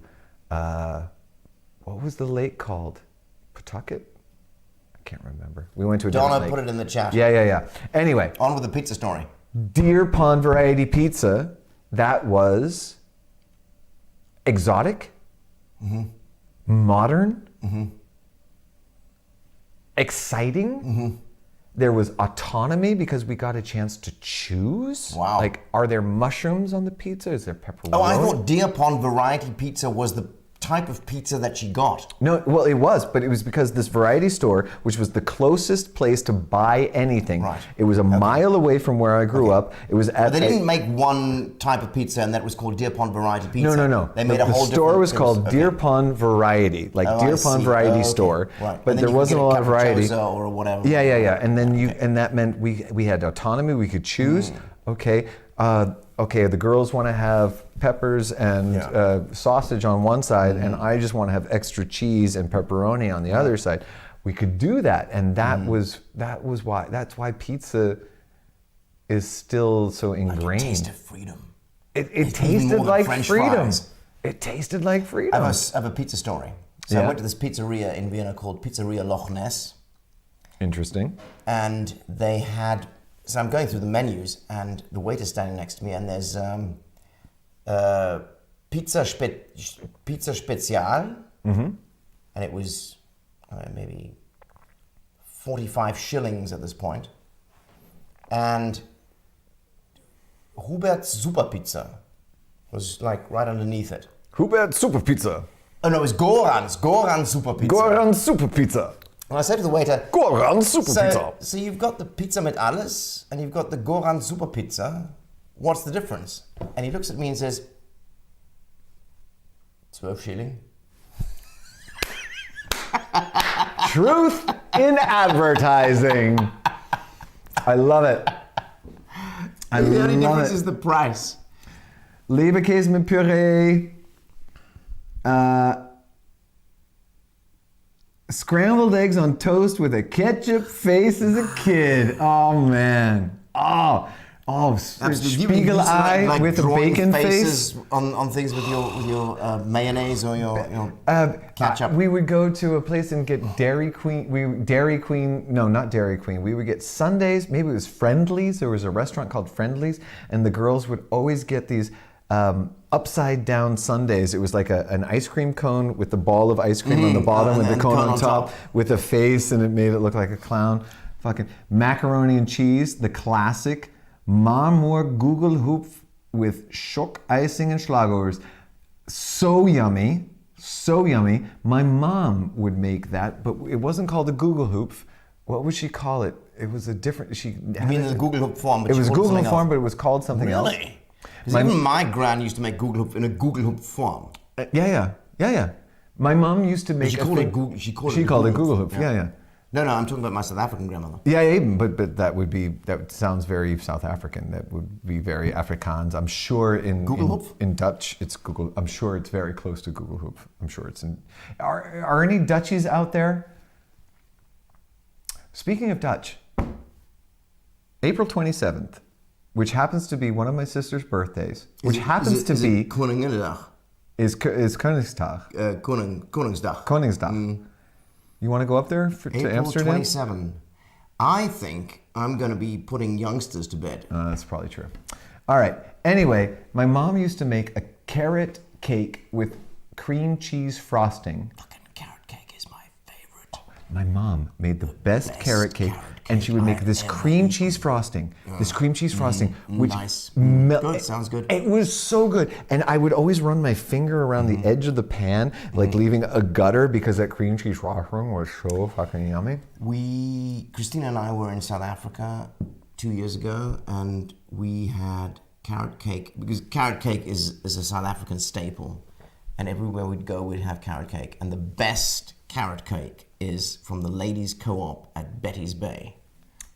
what was the lake called? Pawtucket? I can't remember. We went to a different Donna lake. put it in the chat. Yeah. Anyway, On with the pizza story. Deer Pond Variety Pizza, that was exotic, modern, exciting. There was autonomy because we got a chance to choose. Wow. Like, are there mushrooms on the pizza? Is there pepperoni? Oh, I thought Deer Pond Variety Pizza was the type of pizza that she got. No, well, it was, but it was because this variety store, which was the closest place to buy anything, it was a mile away from where I grew up. It was at. But they didn't make one type of pizza, and that was called Deer Pond Variety Pizza. No. They made a whole The store was different- called Deer Pond Variety, like Deer Pond Variety Store. Right. But And then there you could wasn't get a lot of variety. capriccio or whatever. Yeah. And then and that meant we had autonomy. We could choose. Okay. The girls want to have peppers and sausage on one side, and I just want to have extra cheese and pepperoni on the other side. We could do that, and that's why pizza is still so ingrained. It tasted freedom. It It's even tasted more than like French freedom. fries. It tasted like freedom. I have a pizza story. So I Yeah. went to this pizzeria in Vienna called Pizzeria Loch Ness, Interesting. and they had. So I'm going through the menus, and the waiter's standing next to me, and there's pizza Spezial, and it was maybe 45 shillings at this point, and Hubert's Super Pizza was like right underneath it. Hubert Super Pizza. Oh no, it was Goran's Super Pizza. Goran Super Pizza. And I said to the waiter, Goran Super Pizza. so you've got the pizza mit alles, and you've got the Goran Super Pizza. What's the difference? And he looks at me and says, 12 shilling. Truth in advertising. I love it. I The only love difference it. is the price. Leberkäse mit Püree. Scrambled eggs on toast with a ketchup face as a kid. Oh man. Oh, Absolutely. Spiegelei with a drawing bacon faces face. on things with your mayonnaise or your ketchup. We would go to a place and get Dairy Queen. No, not Dairy Queen. We would get Sundays. Maybe it was Friendlies. There was a restaurant called Friendlies, and the girls would always get these upside down sundaes. It was like an ice cream cone with the ball of ice cream on the bottom with the cone on top with a face, and it made it look like a clown. Fucking macaroni and cheese, the classic Marmor Gugelhupf with Schock icing and Schlagobers. So yummy, so yummy. My mom would make that, but it wasn't called a Gugelhupf. What would she call it? It was a different. You mean in the Google Hoop form? But It was she called Google something form, else. but it was called something else. Really? Because even my gran used to make Google Hoop in a Google Hoop form. Yeah. My mom used to make. She a called it thing- Google. She called She it called it Google Google Hoop. Yeah. No, I'm talking about my South African grandmother. Yeah, but that sounds very South African. That would be very Afrikaans. I'm sure in Dutch it's Google. I'm sure it's very close to Google Hoop. I'm sure it's in. Are any Dutchies out there? Speaking of Dutch, April 27th, which happens to be one of my sister's birthdays, which happens to be Koninginnedag. is Koningsdag. Koningsdag. Koningsdag. You want to go up there to April Amsterdam? 27. I think I'm going to be putting youngsters to bed. That's probably true. All right. Anyway, my mom used to make a carrot cake with cream cheese frosting. Fucking carrot cake is my favorite. My mom made the best carrot cake, and she would make this cream cheese frosting. This cream cheese frosting, which Nice. Good, sounds good. It was so good, and I would always run my finger around the edge of the pan, like leaving a gutter, because that cream cheese frosting was so fucking yummy. Christina and I were in South Africa 2 years ago, and we had carrot cake, because carrot cake is a South African staple, and everywhere we'd go we'd have carrot cake, and the best carrot cake is from the Ladies Co-op at Betty's Bay.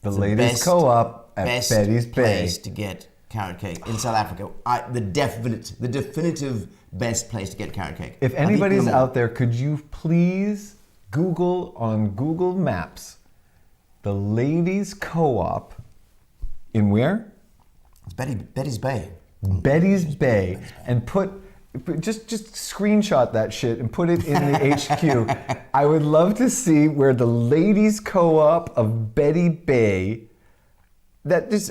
The It's Ladies Co-op at best Betty's Bay. place to get carrot cake in South Africa. The definitive best place to get carrot cake. If I've eaten anybody's them all. out there, could you please Google on Google Maps the Ladies Co-op in where? It's Betty's Bay. Betty's Bay, and just screenshot that shit and put it in the HQ. I would love to see where the Ladies Co-op of Betty Bay.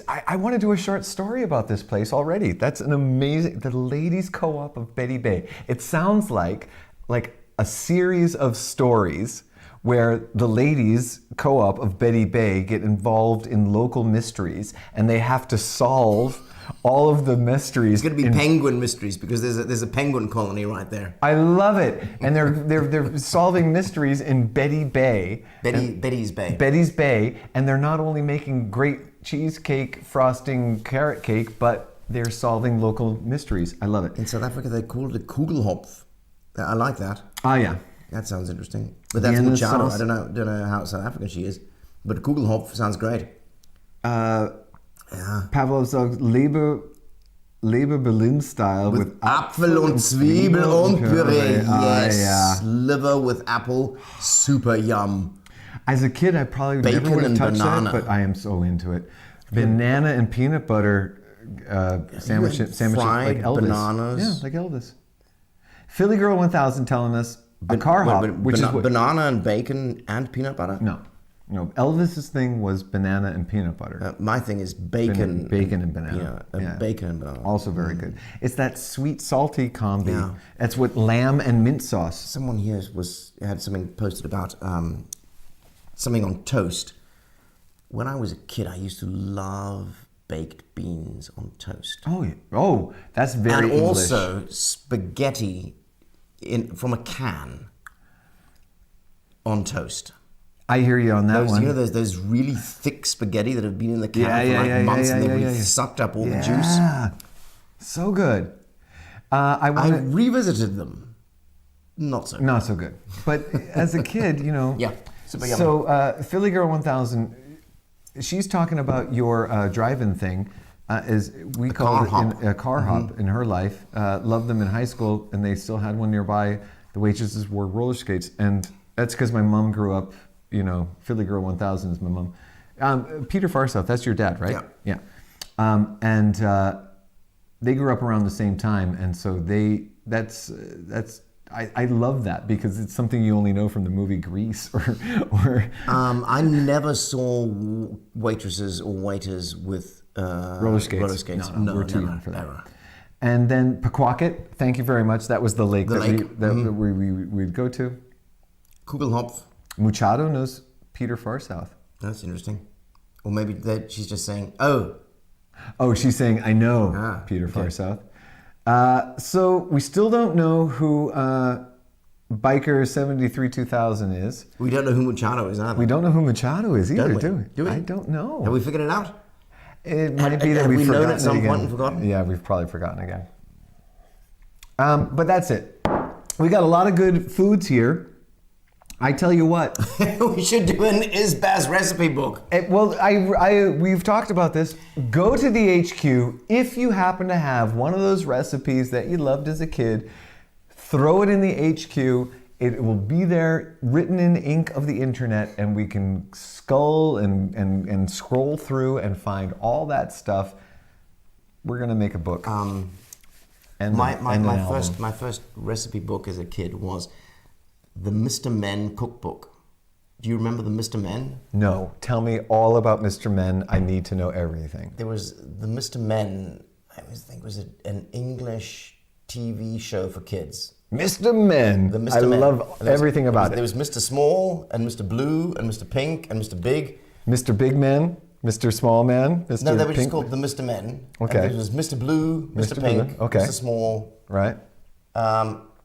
I want to do a short story about this place already. That's an amazing. The Ladies Co-op of Betty Bay. It sounds like a series of stories where the Ladies Co-op of Betty Bay get involved in local mysteries, and they have to solve all of the mysteries. It's going to be penguin mysteries, because there's a penguin colony right there. I love it, and they're solving mysteries in Betty Bay. Betty's Bay. Betty's Bay, and they're not only making great cheesecake, frosting, carrot cake, but they're solving local mysteries. I love it. In South Africa, they call it a Kugelhopf. I like that. Oh yeah. That sounds interesting. But that's Vienna Machado. sauce. I don't know how South African she is, but Kugelhopf sounds great. Pavlov says Leber Berlin style with Apfel und Zwiebel und Püree. Yes. Yeah. Liver with apple. Super yum. As a kid, I probably Bacon never would have and touched banana. that, but I am so into it. Banana and peanut butter sandwich fried like Elvis. bananas. Yeah, like Elvis. Philly Girl 1000 telling us a car hop, which is what, banana and bacon and peanut butter. no. Elvis's thing was banana and peanut butter. My thing is bacon, Bacon and banana. Yeah, bacon and banana. Also very good. It's that sweet salty combi. Yeah. That's what lamb and mint sauce. Someone here had something posted about something on toast. When I was a kid, I used to love baked beans on toast. Oh, that's very And English. also spaghetti from a can on toast. I hear you on that one. You know those really thick spaghetti that have been in the can for months, and they've sucked up all the juice. Yeah, so good. I revisited them. Not so. Not so good. But as a kid, Yeah, super yummy. So Philly Girl 1000, she's talking about your drive-in thing. As we called it a car hop in her life. Loved them in high school, and they still had one nearby. The waitresses wore roller skates, and that's because my mom grew up. Philly Girl 1000 is my mom. Peter Farsouth, that's your dad, right? Yeah. And they grew up around the same time, and so I love that, because it's something you only know from the movie Grease or I never saw waitresses or waiters with roller skates. No, we're too young for that. Never. And then Pequawket, thank you very much. That was the lake that we'd go to. Kugelhopf. Machado knows Peter Farsouth. That's interesting. Or maybe she's just saying, oh. Oh, she's saying, I know Peter Farsouth. So we still don't know who Biker 73 2000 is. We don't know who Machado is either. We don't know who Machado is either, do we? Do we? I don't know. Have we figured it out? It might be that Have we've we known forgotten at some it again. point and forgotten? Yeah, we've probably forgotten again. But that's it. We got a lot of good foods here. I tell you what. We should do an Isbaz recipe book. We've talked about this. Go to the HQ. If you happen to have one of those recipes that you loved as a kid, throw it in the HQ. It will be there, written in ink of the internet, and we can scull and scroll through and find all that stuff. We're gonna make a book. My first recipe book as a kid was the Mr. Men cookbook. Do you remember the Mr. Men? No. Tell me all about Mr. Men. I need to know everything. There was the Mr. Men. I think it was an English TV show for kids. Mr. Men. The Mr. I Men. love And there was- everything about There it. was Mr. Small and Mr. Blue and Mr. Pink and Mr. Big. Mr. Big Man, Mr. Small Man, Mr. No, they were just Pink. called the Mr. Men. Okay. And there was Mr. Blue, Mr. Mr. Pink, Blue, okay. Mr. Small. Right.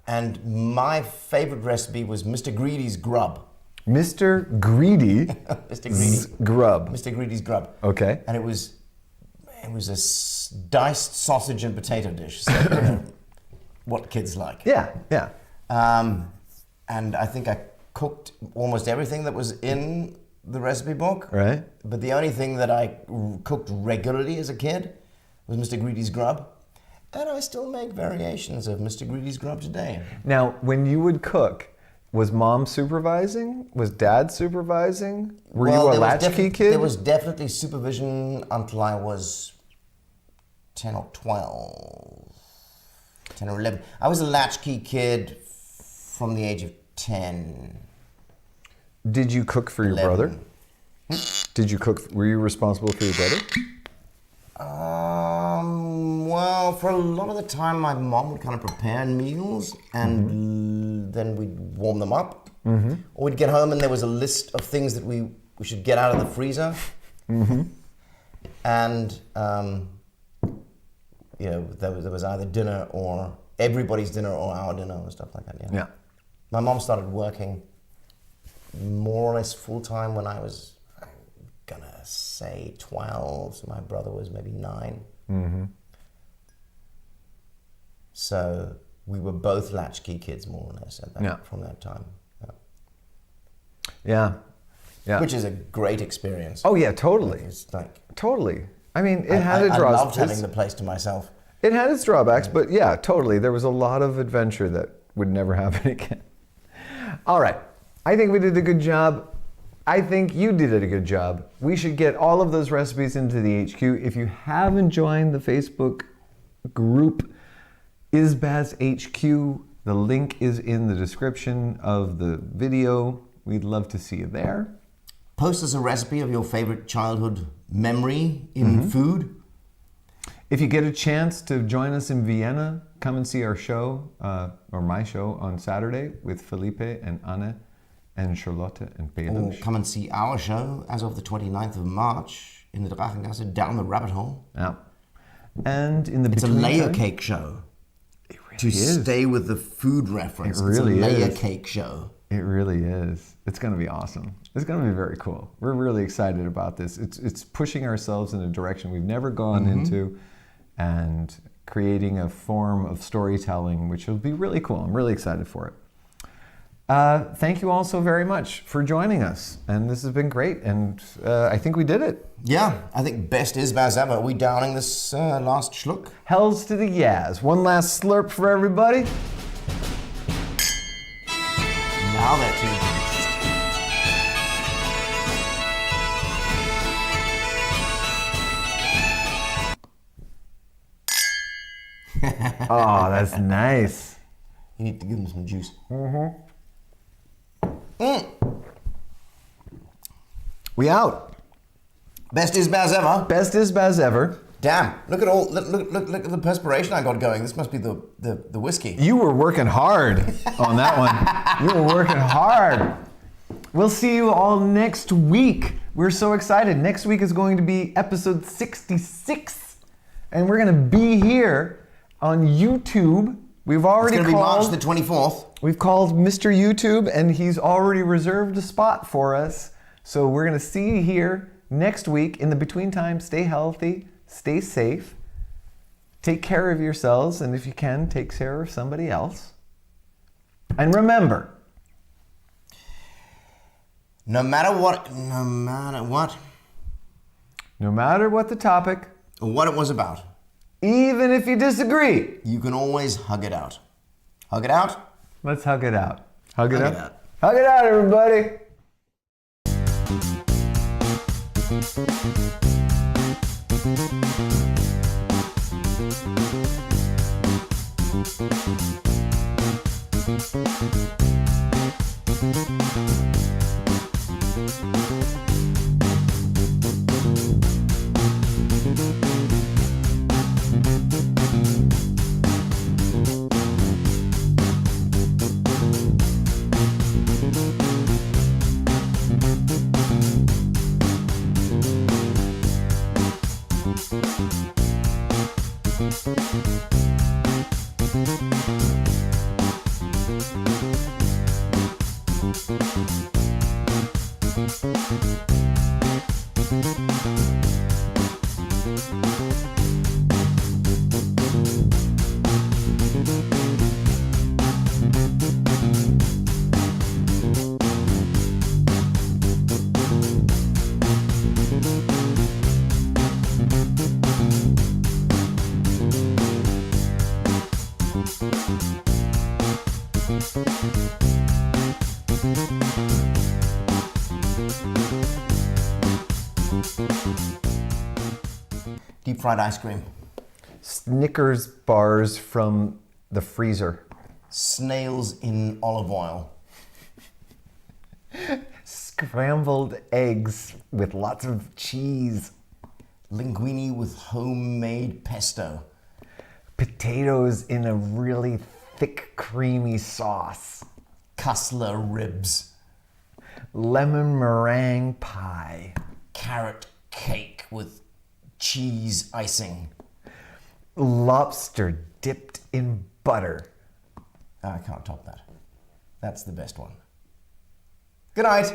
And my favorite recipe was Mr. Greedy's Grub. Mr. Greedy. Mr. Greedy. Grub. Mr. Greedy's Grub. Okay. And it was a diced sausage and potato dish. So, you know, what kids like. Yeah, yeah. And I think I cooked almost everything that was in the recipe book. Right. But the only thing that I cooked regularly as a kid was Mr. Greedy's Grub. And I still make variations of Mr. Greedy's Grub today. Now, when you would cook, was mom supervising? Was dad supervising? Were you a there was latchkey kid? There was definitely supervision until I was 10 or 12. 10 or 11. I was a latchkey kid from the age of 10. Did you cook for your 11. brother? Did you cook? Were you responsible for your brother? Well, for a lot of the time, my mom would kind of prepare meals and then we'd warm them up. Or we'd get home and there was a list of things that we should get out of the freezer. And, you know, there was either dinner or everybody's dinner or our dinner and stuff like that. Yeah. My mom started working more or less full time when I was, I'm gonna say 12, so my brother was maybe 9. So we were both latchkey kids more or less at that, from that time. Yeah. Yeah. Which is a great experience. Oh yeah, totally. It's like Totally. I mean, it had its I draws. loved having the place to myself. It had its drawbacks, but yeah, totally. There was a lot of adventure that would never happen again. All right. I think we did a good job. I think you did a good job. We should get all of those recipes into the HQ. If you haven't joined the Facebook group, ISBAZ HQ, the link is in the description of the video. We'd love to see you there. Post us a recipe of your favorite childhood memory in food. If you get a chance to join us in Vienna, come and see our show, or my show on Saturday with Felipe and Anne and Charlotte and Or Pedro. come and see our show as of the 29th of March in the Drachengasse, Down the Rabbit Hole. Yeah. And in the It's a between layer time- cake show. It really To is. stay with the food reference. It really it's a layer is. cake show. It really is. It's going to be awesome. It's going to be very cool. We're really excited about this. It's pushing ourselves in a direction we've never gone into and creating a form of storytelling which will be really cool. I'm really excited for it. Thank you all so very much for joining us. And this has been great. And I think we did it. Yeah, I think best is Baz ever. Are we downing this last schluck? Hells to the Yaz. One last slurp for everybody. Now that too. Oh, that's nice. You need to give them some juice. We out. Best is Baz ever. Best ISBAZ ever. Damn! Look at look at the perspiration I got going. This must be the whiskey. You were working hard on that one. You were working hard. We'll see you all next week. We're so excited. Next week is going to be episode 66. And we're going to be here on YouTube. We've already It's going to be March called, the 24th. we've called Mr. YouTube and he's already reserved a spot for us. So we're going to see you here next week. In the between time, stay healthy, stay safe, take care of yourselves, and if you can, take care of somebody else. And remember, No matter what, no matter what the topic, or what it was about, even if you disagree, you can always hug it out. Hug it out. let's hug it out. Hug it Hug out. it out. Hug it out, everybody. Deep fried ice cream. Snickers bars from the freezer. Snails in olive oil. Scrambled eggs with lots of cheese. Linguine with homemade pesto. Potatoes in a really thick, creamy sauce. Kassler ribs. Lemon meringue pie. Carrot cake with cheese icing. Lobster dipped in butter. I can't top that. That's the best one. Good night.